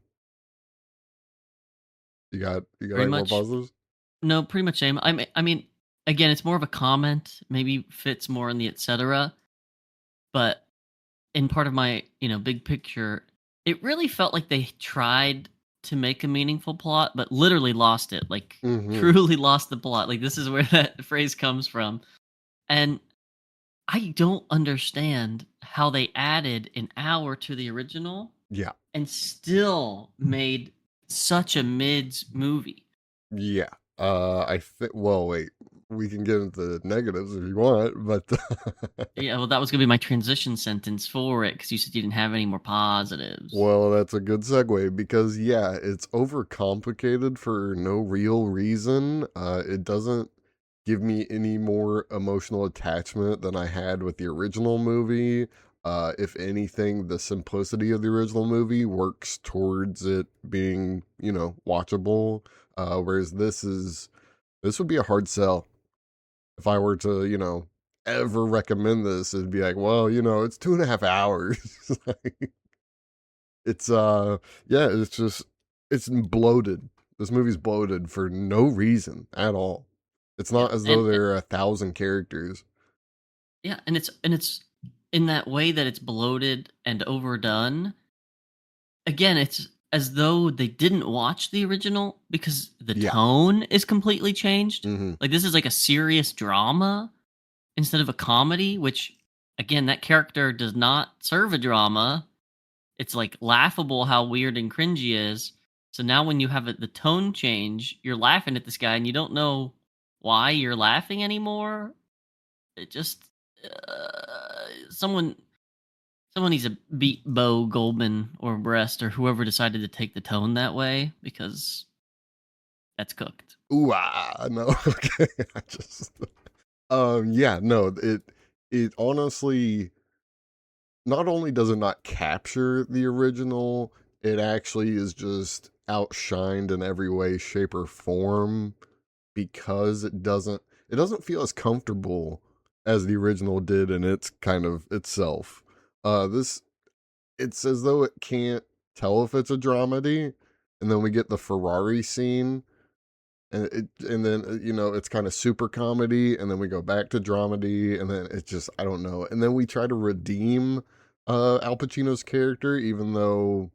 You got Pretty any more much, positives? no, pretty much same. I mean, again, it's more of a comment. Maybe fits more in the etc. But in part of my big picture, it really felt like they tried to make a meaningful plot, but literally lost it. Like Mm-hmm. truly lost the plot. Like this is where that phrase comes from. And I don't understand how they added an hour to the original Yeah. and still made such a mids movie. Yeah. I think. Well, wait. We can get into the negatives if you want, but Yeah, well, that was gonna be my transition sentence for it because you said you didn't have any more positives. well, that's a good segue because yeah, it's overcomplicated for no real reason. It doesn't give me any more emotional attachment than I had with the original movie. If anything, the simplicity of the original movie works towards it being, watchable. Whereas this would be a hard sell if I were to, ever recommend this. It'd be like, well, it's 2.5 hours. Like, it's yeah, it's bloated. This movie's bloated for no reason at all. It's Yeah, not as though and there are 1,000 characters. yeah, and it's in that way that it's bloated and overdone. Again, it's as though they didn't watch the original because the Yeah. tone is completely changed. Mm-hmm. Like this is like a serious drama instead of a comedy, which again, that character does not serve a drama. It's like laughable how weird and cringy is. So now when you have the tone change, you're laughing at this guy and you don't know why you're laughing anymore. It just someone needs to beat Bo Goldman or Breast or whoever decided to take the tone that way because that's cooked. Ooh, no. Okay. I just yeah, no, it honestly, not only does it not capture the original, it actually is just outshined in every way, shape, or form because it doesn't feel as comfortable as the original did in its kind of itself. This It's as though it can't tell if it's a dramedy, and then we get the Ferrari scene, and then it's kind of super comedy, and then we go back to dramedy, and then it's just I don't know, and then we try to redeem Al Pacino's character, even though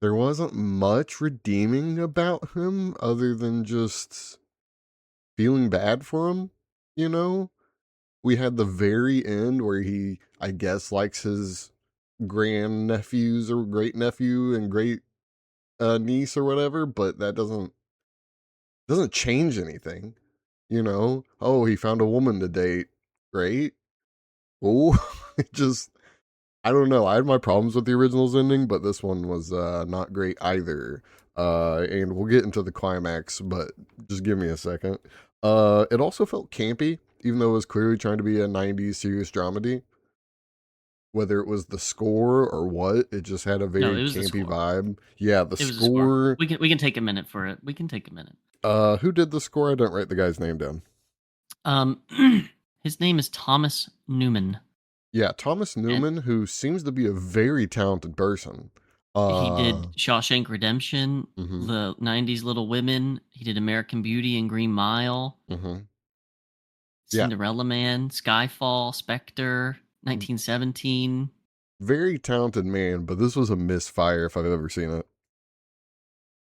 there wasn't much redeeming about him other than just feeling bad for him, you know? We had the very end where he, I guess, likes his grandnephews or great nephew and great niece or whatever, but that doesn't change anything, you know? Oh, he found a woman to date. Great. Oh, it just I don't know. I had my problems with the original's ending, but this one was not great either. And we'll get into the climax, but just give me a second. It also felt campy, even though it was clearly trying to be a 90s serious dramedy. Whether it was the score or what, it just had a No, very it was the campy score. vibe. Yeah, the It was the score. score. We can take a minute for it. We can take a minute. Who did the score? I don't write the guy's name down. Um, his name is Thomas Newman, Yeah, Thomas and Newman, who seems to be a very talented person. he Uh, did Shawshank Redemption, mhm, the '90s Little Women. He did American Beauty and Green Mile, mhm. Yeah, Cinderella Man, Skyfall, Spectre, 1917. very talented man, but this was a misfire if I've ever seen it.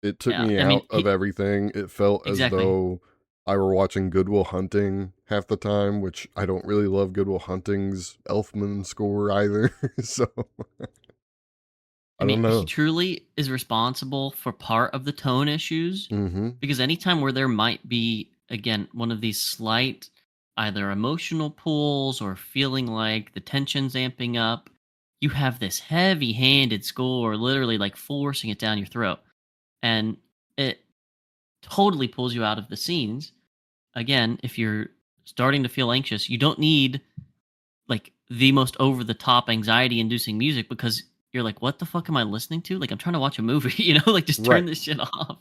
It took Yeah, me I mean, out of everything. It felt as exactly. though I were watching Good Will Hunting half the time, which I don't really love Good Will Hunting's Elfman score either. So I I don't mean, he know. truly is responsible for part of the tone issues Mm-hmm. because anytime where there might be, again, one of these slight either emotional pulls or feeling like the tension's amping up, you have this heavy handed score literally like forcing it down your throat. And it totally pulls you out of the scenes. Again, if you're starting to feel anxious, you don't need like the most over the top anxiety inducing music because you're like, what the fuck am I listening to? Like, I'm trying to watch a movie, like just turn Right. this shit off.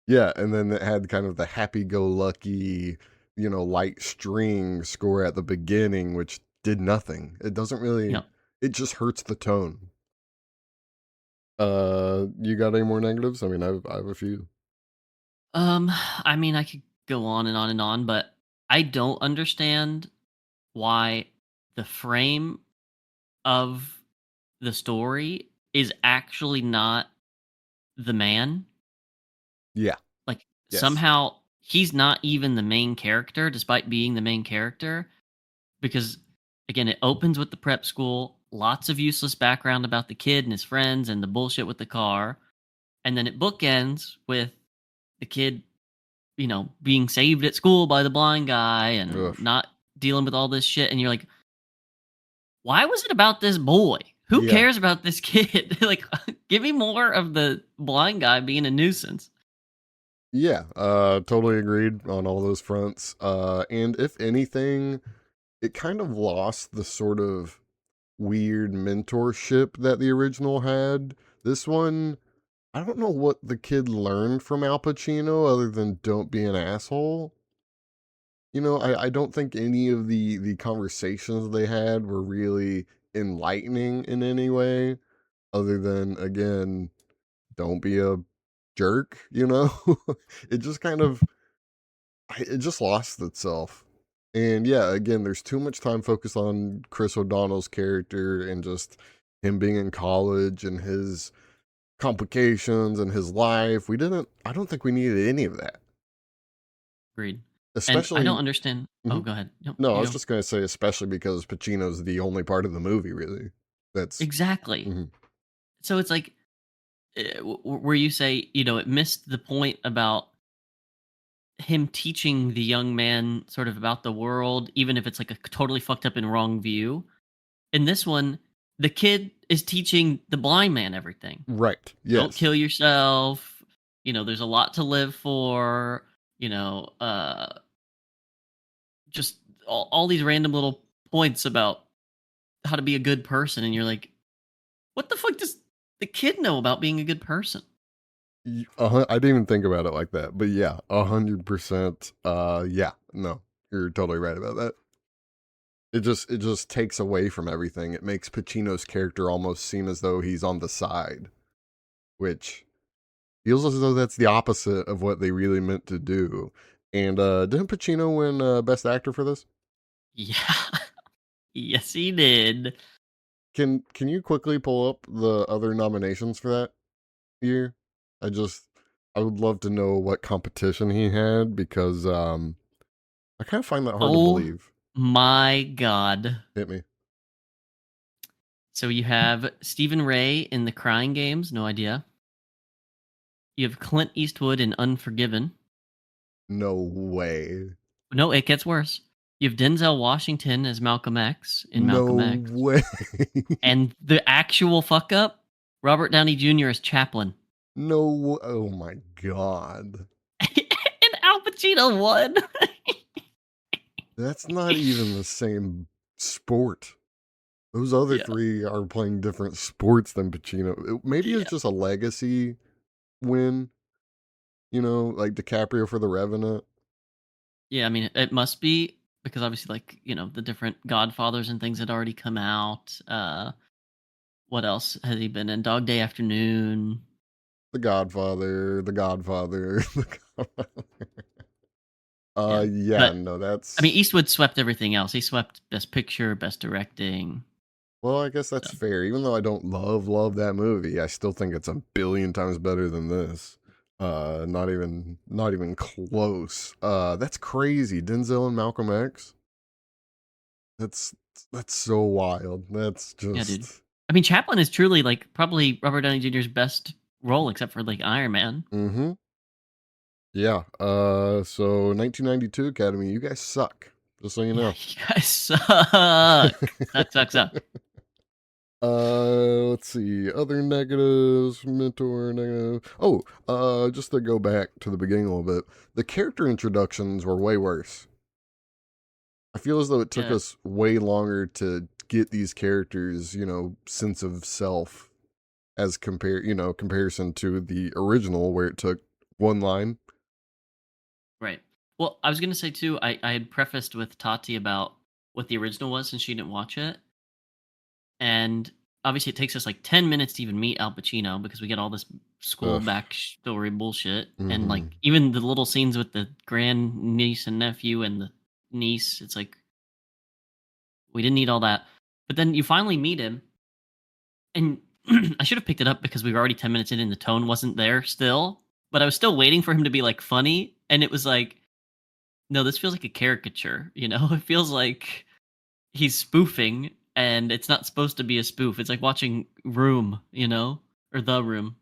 Yeah, and then it had kind of the happy-go-lucky, light string score at the beginning, which did nothing. It doesn't You really. know, It just hurts the tone. You got any more negatives? I mean, I have a few. I mean, I could go on and on and on, but I don't understand why the frame of the story is actually not the man. Yeah. Like Yes. somehow he's not even the main character despite being the main character because again it opens with the prep school, lots of useless background about the kid and his friends and the bullshit with the car, and then it bookends with the kid, being saved at school by the blind guy and Ugh. not dealing with all this shit and you're like, why was it about this boy? Who Yeah. cares about this kid? Like give me more of the blind guy being a nuisance. Yeah. Totally agreed on all those fronts. And if anything, it kind of lost the sort of weird mentorship that the original had. This one, I don't know what the kid learned from Al Pacino other than don't be an asshole. I don't think any of the conversations they had were really enlightening in any way, other than, again, don't be a jerk. It just kind of, it just lost itself. And yeah, again, there's too much time focused on Chris O'Donnell's character and just him being in college and his complications and his life. I don't think we needed any of that. Agreed. And I don't Especially, understand. Oh, mhm. go ahead. No, No, I you was go. just going to say, especially because Pacino's the only part of the movie, really. That's, Exactly. mhm. So it's like where you say, it missed the point about him teaching the young man sort of about the world, even if it's like a totally fucked up and wrong view. In this one, the kid is teaching the blind man everything. Right. Don't Yes. kill yourself. There's a lot to live for. You know, just all these random little points about how to be a good person, and you're like, what the fuck does the kid know about being a good person? I didn't even think about it like that, but yeah, 100%. Yeah, no, you're totally right about that. It just takes away from everything. It makes Pacino's character almost seem as though he's on the side, which feels as though that's the opposite of what they really meant to do. And didn't Pacino win Best Actor for this? Yeah, yes, he did. Can you quickly pull up the other nominations for that year? I just I would love to know what competition he had because I kind of find that hard to Oh believe. my god. Hit me. So you have Stephen Ray in The Crying Games, no idea. You have Clint Eastwood in Unforgiven. No way. No, it gets worse. You have Denzel Washington as Malcolm X in No Malcolm X. way. And the actual fuck up, Robert Downey Jr. as Chaplin. No. Oh my god. And Al Pacino won. That's not even the same sport. Those other Yeah. three are playing different sports than Pacino. Maybe it's Yeah. just a legacy win, like DiCaprio for The Revenant. Yeah, I mean, it must be because obviously, like, the different Godfathers and things had already come out. What else has he been in? Dog Day Afternoon. The Godfather, The Godfather, The Godfather. Yeah. Yeah, But, no, I mean, that's Eastwood swept everything else. He swept Best Picture, Best Directing. well, I guess So, that's fair. Even though I don't love that movie, I still think it's a billion times better than this. Not even close. That's crazy. Denzel and Malcolm X. That's that's so wild. That's yeah, dude. just I mean, Chaplin is truly, like, probably Robert Downey Jr.'s best role, except for, like, Iron Man. mm-hmm. Yeah. So 1992 Academy, you guys suck. Just so you Yeah, know. you guys suck. Suck, suck, suck. Let's see. Other negatives, mentor negative. Oh, just to go back to the beginning a little bit, the character introductions were way worse. I feel as though it took Yeah, us way longer to get these characters, sense of self as comparison to the original where it took one line. right. Well, I was going to say, too, I had prefaced with Tati about what the original was since she didn't watch it. And obviously, it takes us like 10 minutes to even meet Al Pacino because we get all this school Ugh. backstory bullshit. And like Mm-hmm. even the little scenes with the grand niece and nephew and the niece, it's like we didn't need all that. But then you finally meet him, and I should have picked it up because we were already 10 minutes in and the tone wasn't there still. But I was still waiting for him to be like funny, and it was like, no, this feels like a caricature. It feels like he's spoofing, and it's not supposed to be a spoof. It's like watching Room, or The Room.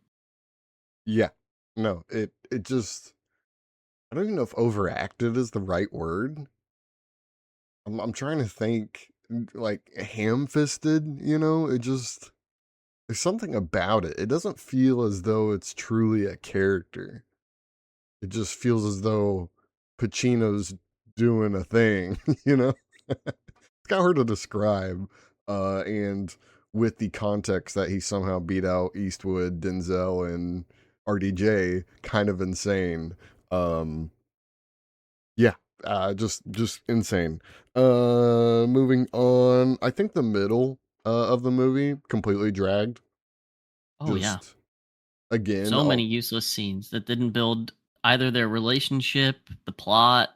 Yeah. No, it just I don't even know if overacted is the right word. I'm trying to think like ham-fisted, it just there's something about it. It doesn't feel as though it's truly a character. It just feels as though Pacino's doing a thing, you know? It's kind of hard to describe. And with the context that he somehow beat out Eastwood, Denzel, and RDJ, kind of insane. Um, yeah, just insane. Moving on. I think the middle of the movie completely dragged. Oh, yeah. Just again, So many useless scenes that didn't build either their relationship, the plot.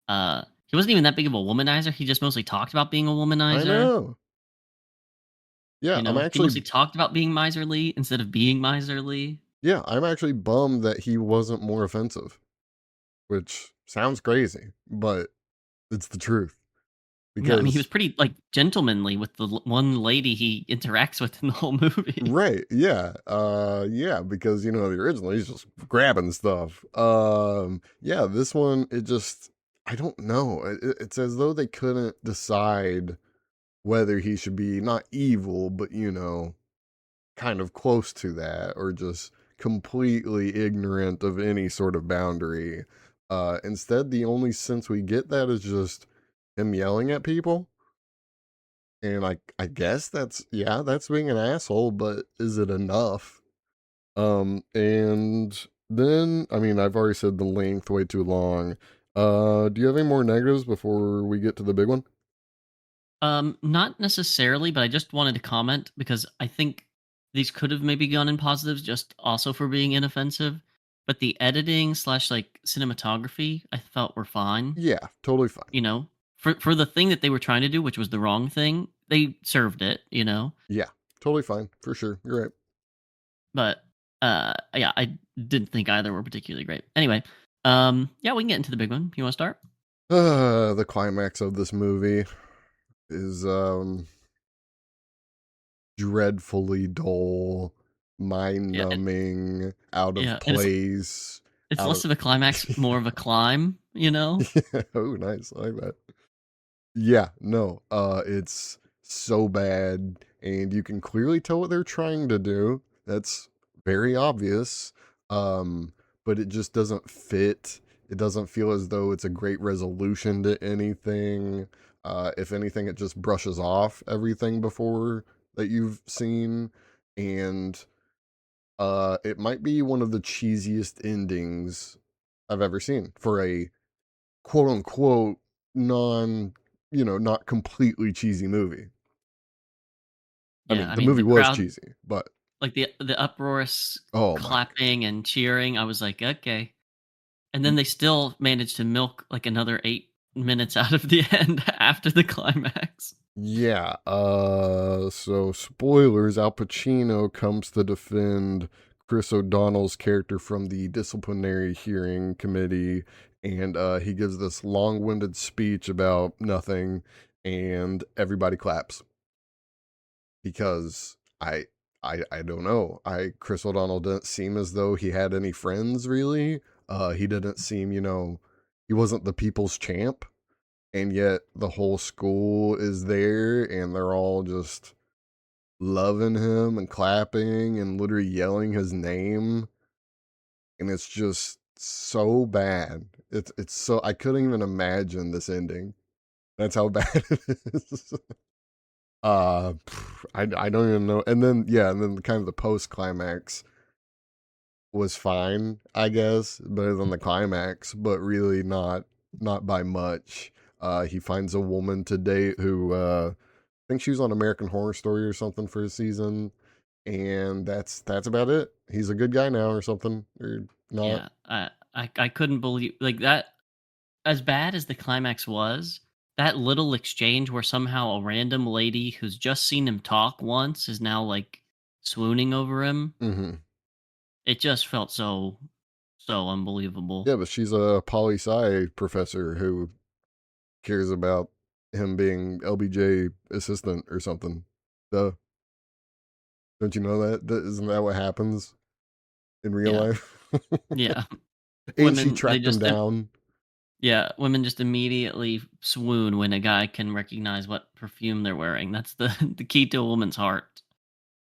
He wasn't even that big of a womanizer. He just mostly talked about being a I womanizer. know. Yeah, I'm He mostly actually talked about being miserly instead of being miserly. I'm actually bummed that he wasn't more offensive, which sounds crazy, but it's the truth. Yeah, I mean, he was Because pretty like gentlemanly with the one lady he interacts with in the whole movie. right, yeah. Yeah, because the original he's just grabbing stuff. Yeah, this one it just I don't know. It's as though they couldn't decide whether he should be not evil, but kind of close to that, or just completely ignorant of any sort of boundary. Instead, the only sense we get that is just him yelling at people. And I guess that's being an asshole, but is it enough? And then I mean I've already said the length way too long. Do you have any more negatives before we get to the big one? Not necessarily, but I just wanted to comment because I think these could have maybe gone in positives just also for being inoffensive. But the editing slash like cinematography I felt were fine. Yeah, totally fine. For the thing that they were trying to do, which was the wrong thing, they served it. Yeah, totally fine for sure. You're right. But yeah, I didn't think either were particularly great. Anyway, yeah, we can get into the big one. You want to start? The climax of this movie is dreadfully dull, mind Yeah, numbing, out of yeah, and place, it's out less of of a climax, more of a climb. yeah, oh nice. I like that. Yeah, no. It's so bad and you can clearly tell what they're trying to do. That's very obvious. Um, but it just doesn't fit. It doesn't feel as though it's a great resolution to anything. If anything, it just brushes off everything before that you've seen. And it might be one of the cheesiest endings I've ever seen for a quote unquote non not completely cheesy movie. I Yeah, mean, I the mean movie the was crowd, cheesy, but like the uproarious oh my clapping and cheering. I was like, okay, and then god. they still managed to milk like another 8 minutes out of the end after the climax. Yeah, so spoilers, Al Pacino comes to defend Chris O'Donnell's character from the disciplinary hearing committee, and he gives this long-winded speech about nothing, and everybody claps. Because I don't know. I Chris O'Donnell didn't seem as though he had any friends really. He didn't seem, he wasn't the people's champ, and yet the whole school is there and they're all just loving him and clapping and literally yelling his name, and it's just so bad. It's so I couldn't even imagine this ending. That's how bad it is. I don't even know. And then yeah, and then kind of the post climax was fine, I guess, better than the climax, but really not by much. He finds a woman to date who I think she was on American Horror Story or something for a season, and that's about it. He's a good guy now or something, or not. Yeah, I couldn't believe like that. As bad as the climax was, that little exchange where somehow a random lady who's just seen him talk once is now like swooning over him. Hmm. It just felt so unbelievable. Yeah, but she's a poli sci professor who cares about him being LBJ assistant or something. Duh. Don't you know that? Isn't that what happens in real Yeah, life? yeah. And she Women, they tracked him just down. yeah, women just immediately swoon when a guy can recognize what perfume they're wearing. That's the the key to a woman's heart.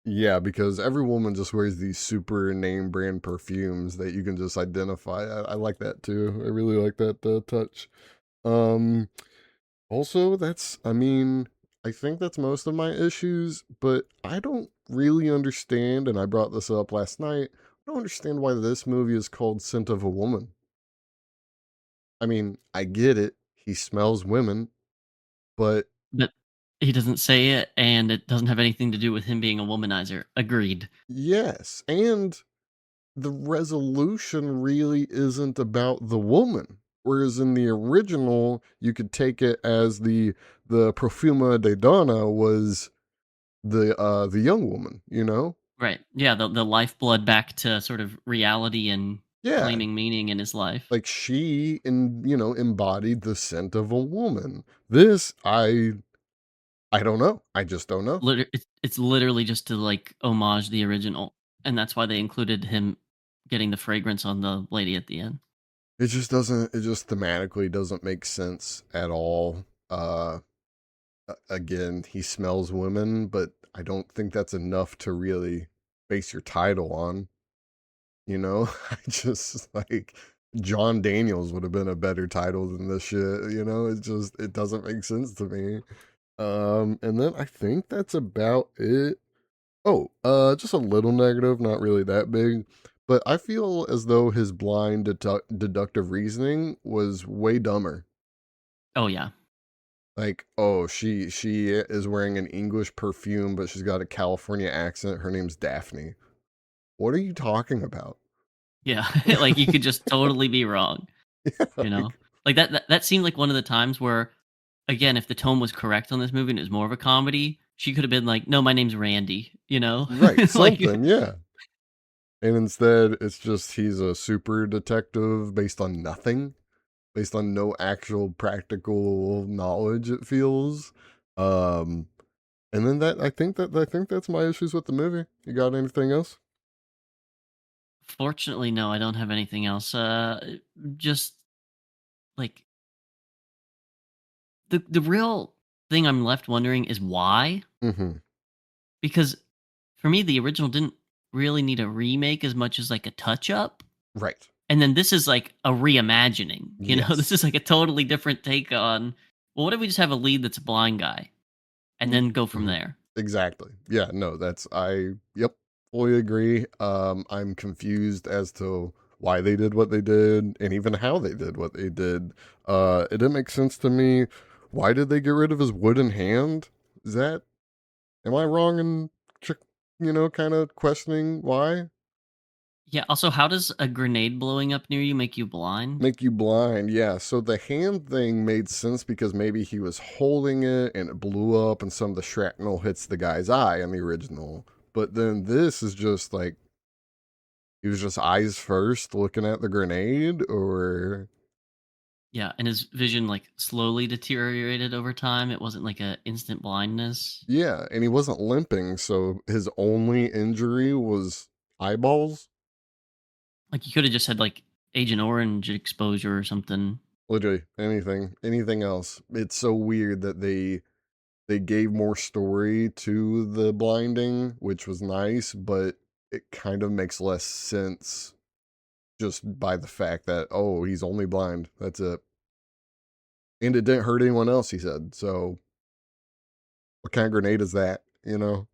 Yeah, because every woman just wears these super name brand perfumes that you can just identify. I like that too. I really like that touch. Um, Also, I mean, I think that's most of my issues, but I don't really understand, and I brought this up last night. I don't understand why this movie is called Scent of a Woman. I mean, I get it. He smells women, but But he doesn't say it, and it doesn't have anything to do with him being a womanizer. Agreed. yes. And the resolution really isn't about the woman. Whereas in the original, you could take it as the Profuma de Donna was the young woman, you know? Right. Yeah, the lifeblood back to sort of reality and Yeah. claiming meaning in his life. Like she embodied the scent of a woman. This I don't know. I just don't know. It's literally just to like homage the original, and that's why they included him getting the fragrance on the lady at the end. It just thematically doesn't make sense at all. Again, he smells women, but I don't think that's enough to really base your title on. You know, I just like John Daniels would have been a better title than this shit. You know, it doesn't make sense to me. And then I think that's about it. Oh, just a little negative, not really that big, but I feel as though his blind deductive reasoning was way dumber. Oh yeah, Like, oh, she is wearing an English perfume, but she's got a California accent. Her name's Daphne. What are you talking about? yeah. Like you could just totally be wrong. Yeah, You know, like that seemed like one of the times where, again, if the tone was correct on this movie and it was more of a comedy, she could have been like, "No, my name's Randy." You know, right, like something, yeah. And instead, it's just he's a super detective based on nothing, based on no actual practical knowledge. It feels. Um, and then I think that's my issues with the movie. You got anything else? fortunately, no, I don't have anything else. Just like the real thing I'm left wondering is why, Mm-hmm. because for me the original didn't really need a remake as much as like a touch up. Right. And then this is like a reimagining. You know, this Yes. is like a totally different take on, well, what if we just have a lead that's a blind guy and then go from Mhm. there? Exactly. Yeah, no, yep, fully agree. I'm confused as to why they did what they did and even how they did what they did. It didn't make sense to me. Why did they get rid of his wooden hand? Is that am I wrong in kind of questioning why? Yeah. Also, how does a grenade blowing up near you make you blind? Make you blind, yeah. So the hand thing made sense because maybe he was holding it and it blew up and some of the shrapnel hits the guy's eye in the original. But then this is just like he was just eyes first looking at the grenade, or Yeah. And his vision like slowly deteriorated over time. It wasn't like a instant blindness. yeah, and he wasn't limping, so his only injury was eyeballs. Like you could have just had like Agent Orange exposure or something. Literally anything else. It's so weird that they gave more story to the blinding, which was nice, but it kind of makes less sense just by the fact that, oh, he's only blind. That's it. And it didn't hurt anyone else, he said. So what kind of grenade is that? You know?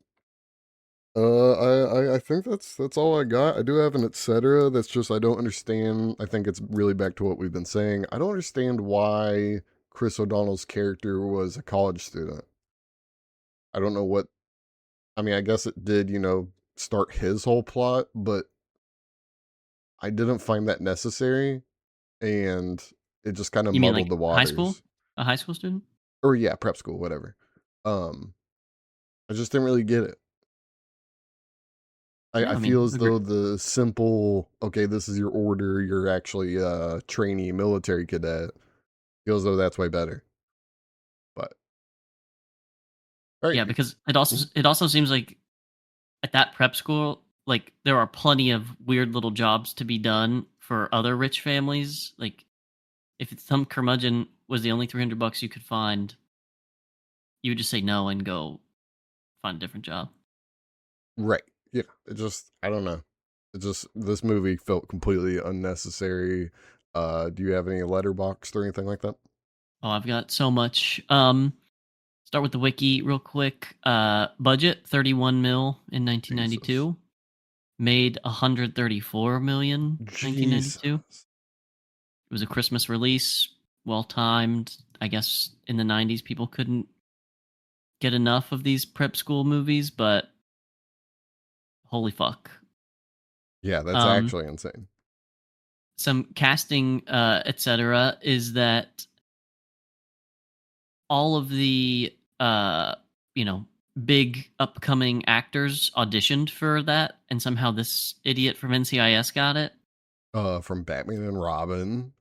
I think that's all I got. I do have an etc. That's just I don't understand. I think it's really back to what we've been saying. I don't understand why Chris O'Donnell's character was a college student. I don't know what I mean, I guess it did, start his whole plot, but I didn't find that necessary, and it just kind of You mean muddled like the high school? waters. A high school student? Or yeah, prep school, whatever. Um, I just didn't really get it. Yeah, I I feel mean, as though the simple, okay, this is your order, you're actually a trainee military cadet, feels though that's way better. But all right, yeah, because it also seems like at that prep school, like there are plenty of weird little jobs to be done for other rich families. Like if it's some curmudgeon was the only $300 you could find, you would just say no and go find a different job. right. Yeah, it just I don't know. It just this movie felt completely unnecessary. Do you have any letterbox or anything like that? Oh, I've got so much. Start with the wiki real quick. Budget 31 mil in Jesus. 1992. Made 134 million 1992. Jesus. It was a Christmas release, well timed. I guess in the 90s people couldn't get enough of these prep school movies, but holy fuck. Yeah, that's Um actually insane. some casting etc is that all of the you know big upcoming actors auditioned for that and somehow this idiot from NCIS got it. From Batman and Robin.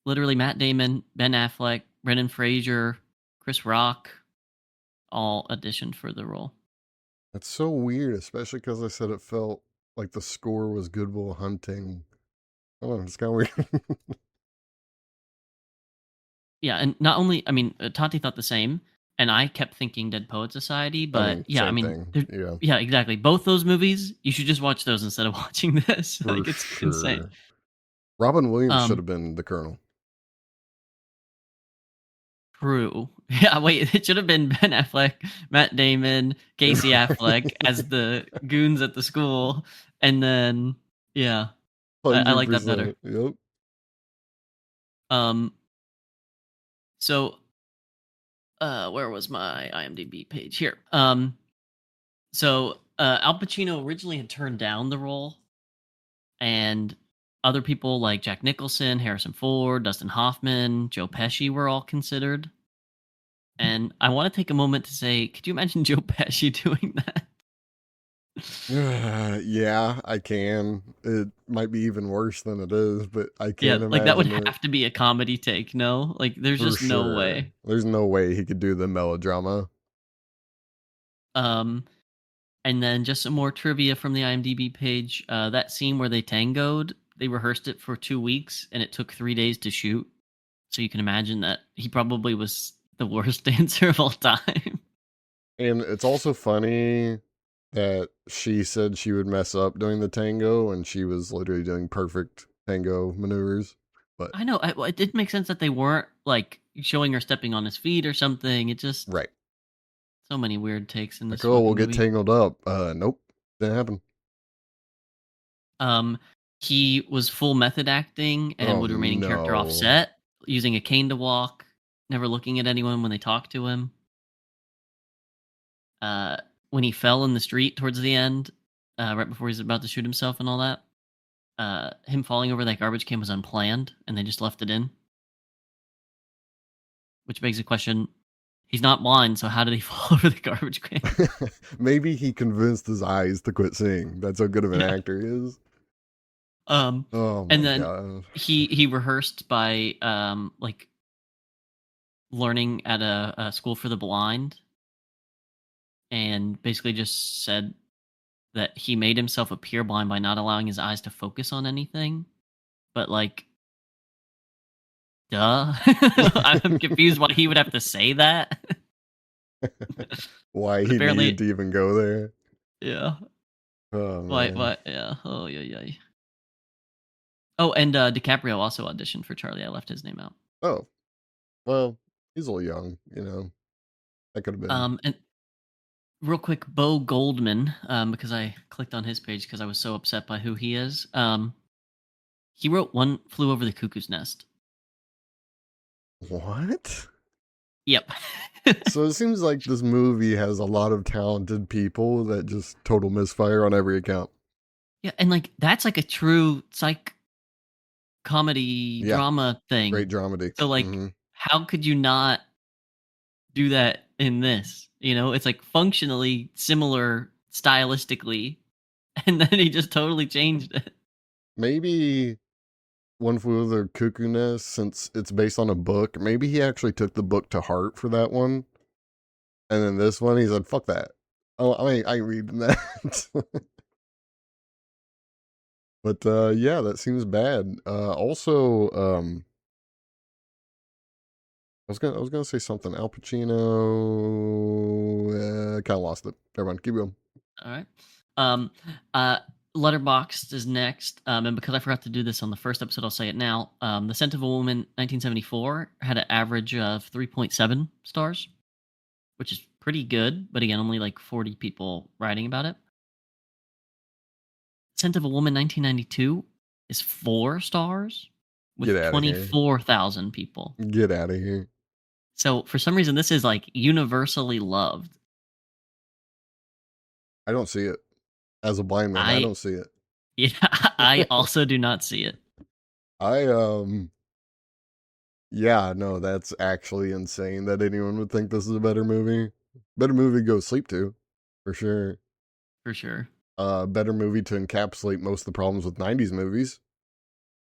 Literally Matt Damon, Ben Affleck, Brendan Fraser, Chris Rock all auditioned for the role. That's so weird, especially because I said it felt like the score was Good Will Hunting. Oh, it's kind of weird. Yeah, and not only I mean Tati thought the same and I kept thinking Dead Poet Society, I but mean, yeah, I same mean thing. Yeah, yeah, exactly. Both those movies, you should just watch those instead of watching this. for Like it's insane. sure. Robin Williams should Um have been the Colonel. True. Yeah, wait, it should have been Ben Affleck, Matt Damon, Casey Affleck as the goons at the school, and then yeah, I like that better. 100%. Yep. Um, so where was my IMDb page here? So Al Pacino originally had turned down the role, and other people like Jack Nicholson, Harrison Ford, Dustin Hoffman, Joe Pesci were all considered. And I want to take a moment to say, could you imagine Joe Pesci doing that? Yeah, I can. It might be even worse than it is, but I Yeah, can like that would imagine it have to be a comedy take, no? Like there's for just no sure. way. There's no way he could do the melodrama. Um and then just some more trivia from the IMDb page. That scene where they tangoed, they rehearsed it for 2 weeks and it took 3 days to shoot. So you can imagine that he probably was the worst dancer of all time. And it's also funny that she said she would mess up doing the tango and she was literally doing perfect tango maneuvers. But I know, well, it did make sense that they weren't like showing her stepping on his feet or something. It just right. so many weird takes in Like, this oh, we'll fucking get movie. tangled up. Nope. Didn't happen. Um, he was full method acting and Oh would remain in character no. offset, using a cane to walk, never looking at anyone when they talked to him. Uh, when he fell in the street towards the end, right before he's about to shoot himself and all that, him falling over that garbage can was unplanned, and they just left it in. Which begs the question: he's not blind, so how did he fall over the garbage can? Maybe he convinced his eyes to quit seeing. That's how good of an Yeah. actor he is. Um, Oh and my then god. he rehearsed by like learning at a school for the blind, and basically just said that he made himself appear blind by not allowing his eyes to focus on anything. But like, duh, I'm confused why he would have to say that. Why But he needed apparently, to even go there. yeah. Oh Why? man. Why? Yeah. Oh yeah, yeah. Oh, and DiCaprio also auditioned for Charlie. I left his name out. Oh, well, he's a little young, you know. That could have been. And real quick, Bo Goldman, because I clicked on his page because I was so upset by who he is. He wrote One Flew Over the Cuckoo's Nest. What? Yep. So it seems like this movie has a lot of talented people that just total misfire on every account. Yeah, and like that's like a true psych comedy Yeah, drama thing. great dramedy. So like Hmm. how could you not do that in this? You know, it's like functionally similar stylistically. and then he just totally changed it. Maybe One Flew Over the Cuckoo Nest, since it's based on a book, maybe he actually took the book to heart for that one. And then this one, he said, fuck that. Oh, I ain't reading that. But yeah, that seems bad. Also, I was gonna say something. Al Pacino. Kind of lost it. Never mind. Keep going. All right. Um, uh, Letterboxd is next, and because I forgot to do this on the first episode, I'll say it now. The Scent of a Woman, 1974, had an average of 3.7 stars, which is pretty good. But again, only like 40 people writing about it. Scent of a Woman, 1992, is 4 stars Get with out of here. 24,000 people. Get out of here. So for some reason, this is like universally loved. I don't see it. As a blind man, I don't see it. Yeah, I also do not see it. Yeah, no, that's actually insane that anyone would think this is a better movie. Better movie to go sleep to, for sure. For sure. Better movie to encapsulate most of the problems with 90s movies.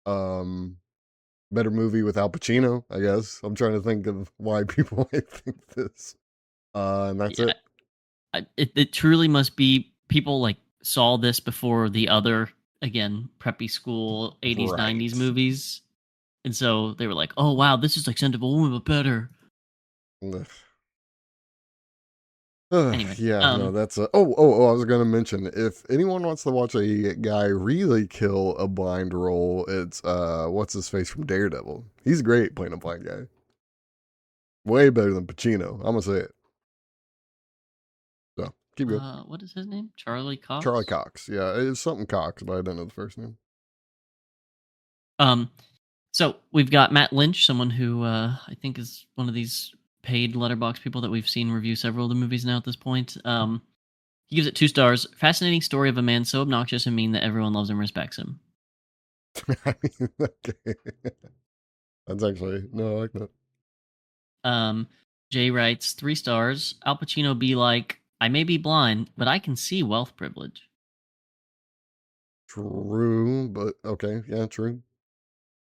Better movie with Al Pacino, I guess. I'm trying to think of why people might think this. And that's it. It truly must be people like saw this before the other, again, preppy school 80s, Right. 90s movies. And so they were like, oh, wow, this is like Scent of a Woman, but better. Ugh. Anyway, yeah, no, that's I was gonna mention, if anyone wants to watch a guy really kill a blind role, it's what's his face from Daredevil. He's great playing a blind guy. Way better than Pacino. I'm gonna say it. So keep going. What is his name? Charlie Cox? Charlie Cox. Yeah, it's something Cox, but I don't know the first name. So we've got Matt Lynch, someone who I think is one of these paid letterbox people that we've seen review several of the movies now at this point. He gives it 2 stars. Fascinating story of a man so obnoxious and mean that everyone loves and respects him. I mean, okay. That's actually, no, I like that. Jay writes 3 stars. Al Pacino be like, I may be blind, but I can see wealth privilege. True, but okay, yeah, true.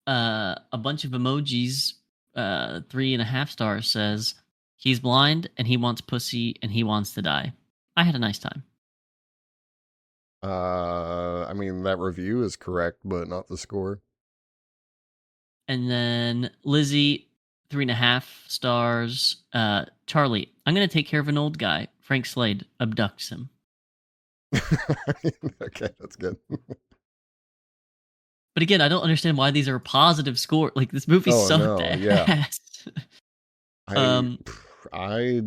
A bunch of emojis, 3.5 stars says, he's blind and he wants pussy and he wants to die. I had a nice time. I mean, that review is correct, but not the score. And then Lizzie, 3.5 stars. Charlie, I'm going to take care of an old guy. Frank Slade abducts him. Okay, that's good. But again, I don't understand why these are positive score. Like, this movie sucked ass. Yeah. I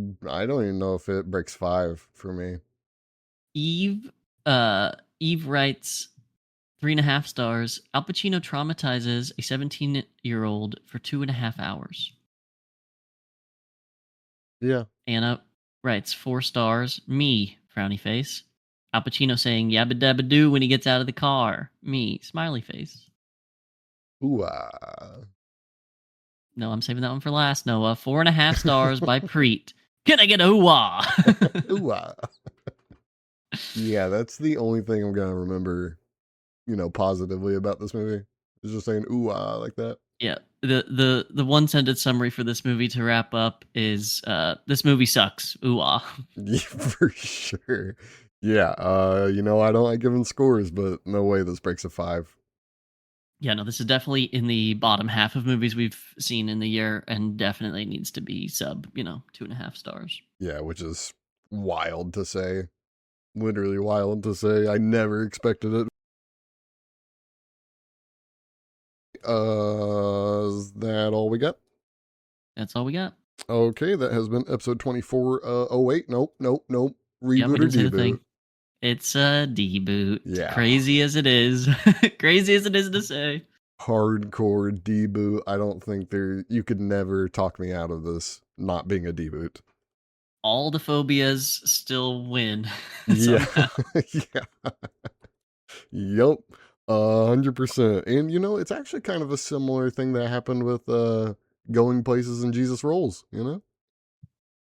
don't even know if it breaks 5 for me. Eve writes 3.5 stars. Al Pacino traumatizes a 17-year-old for 2.5 hours. Yeah. Anna writes 4 stars. Me, frowny face. Al Pacino saying yabba dabba doo when he gets out of the car. Me, smiley face. Ooh, No, I'm saving that one for last, Noah. 4.5 stars by Preet. Can I get a ooh-ah? Ooh, yeah, that's the only thing I'm gonna remember, positively about this movie. Is just saying ooh like that. Yeah. The one sentence summary for this movie to wrap up is this movie sucks. Ooh-ah. Yeah, for sure. Yeah, I don't like giving scores, but no way this breaks a 5. Yeah, no, this is definitely in the bottom half of movies we've seen in the year, and definitely needs to be sub, 2.5 stars. Yeah, which is wild to say. Literally wild to say. I never expected it. Is that all we got? That's all we got. Okay, that has been episode 24. Oh wait, nope. Yeah, we Reboot or didn't say the thing. Deboot? It's a deboot. Yeah. Crazy as it is. Crazy as it is to say. Hardcore deboot. I don't think you could never talk me out of this not being a deboot. All the phobias still win. Yeah. somehow. Yeah. Yup. 100%. And it's actually kind of a similar thing that happened with going places in Jesus Rolls,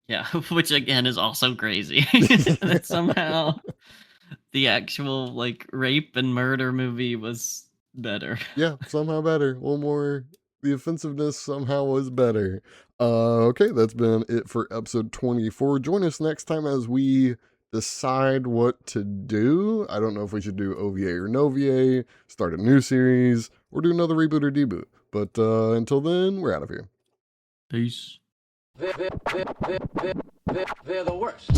Yeah, which again is also crazy. That somehow the actual like rape and murder movie was better. Yeah, somehow better. A little more. The offensiveness somehow was better. Okay, that's been it for episode 24. Join us next time as we decide what to do. I don't know if we should do OVA or no VA, start a new series, or do another reboot or deboot. But until then, we're out of here. Peace. They're the worst.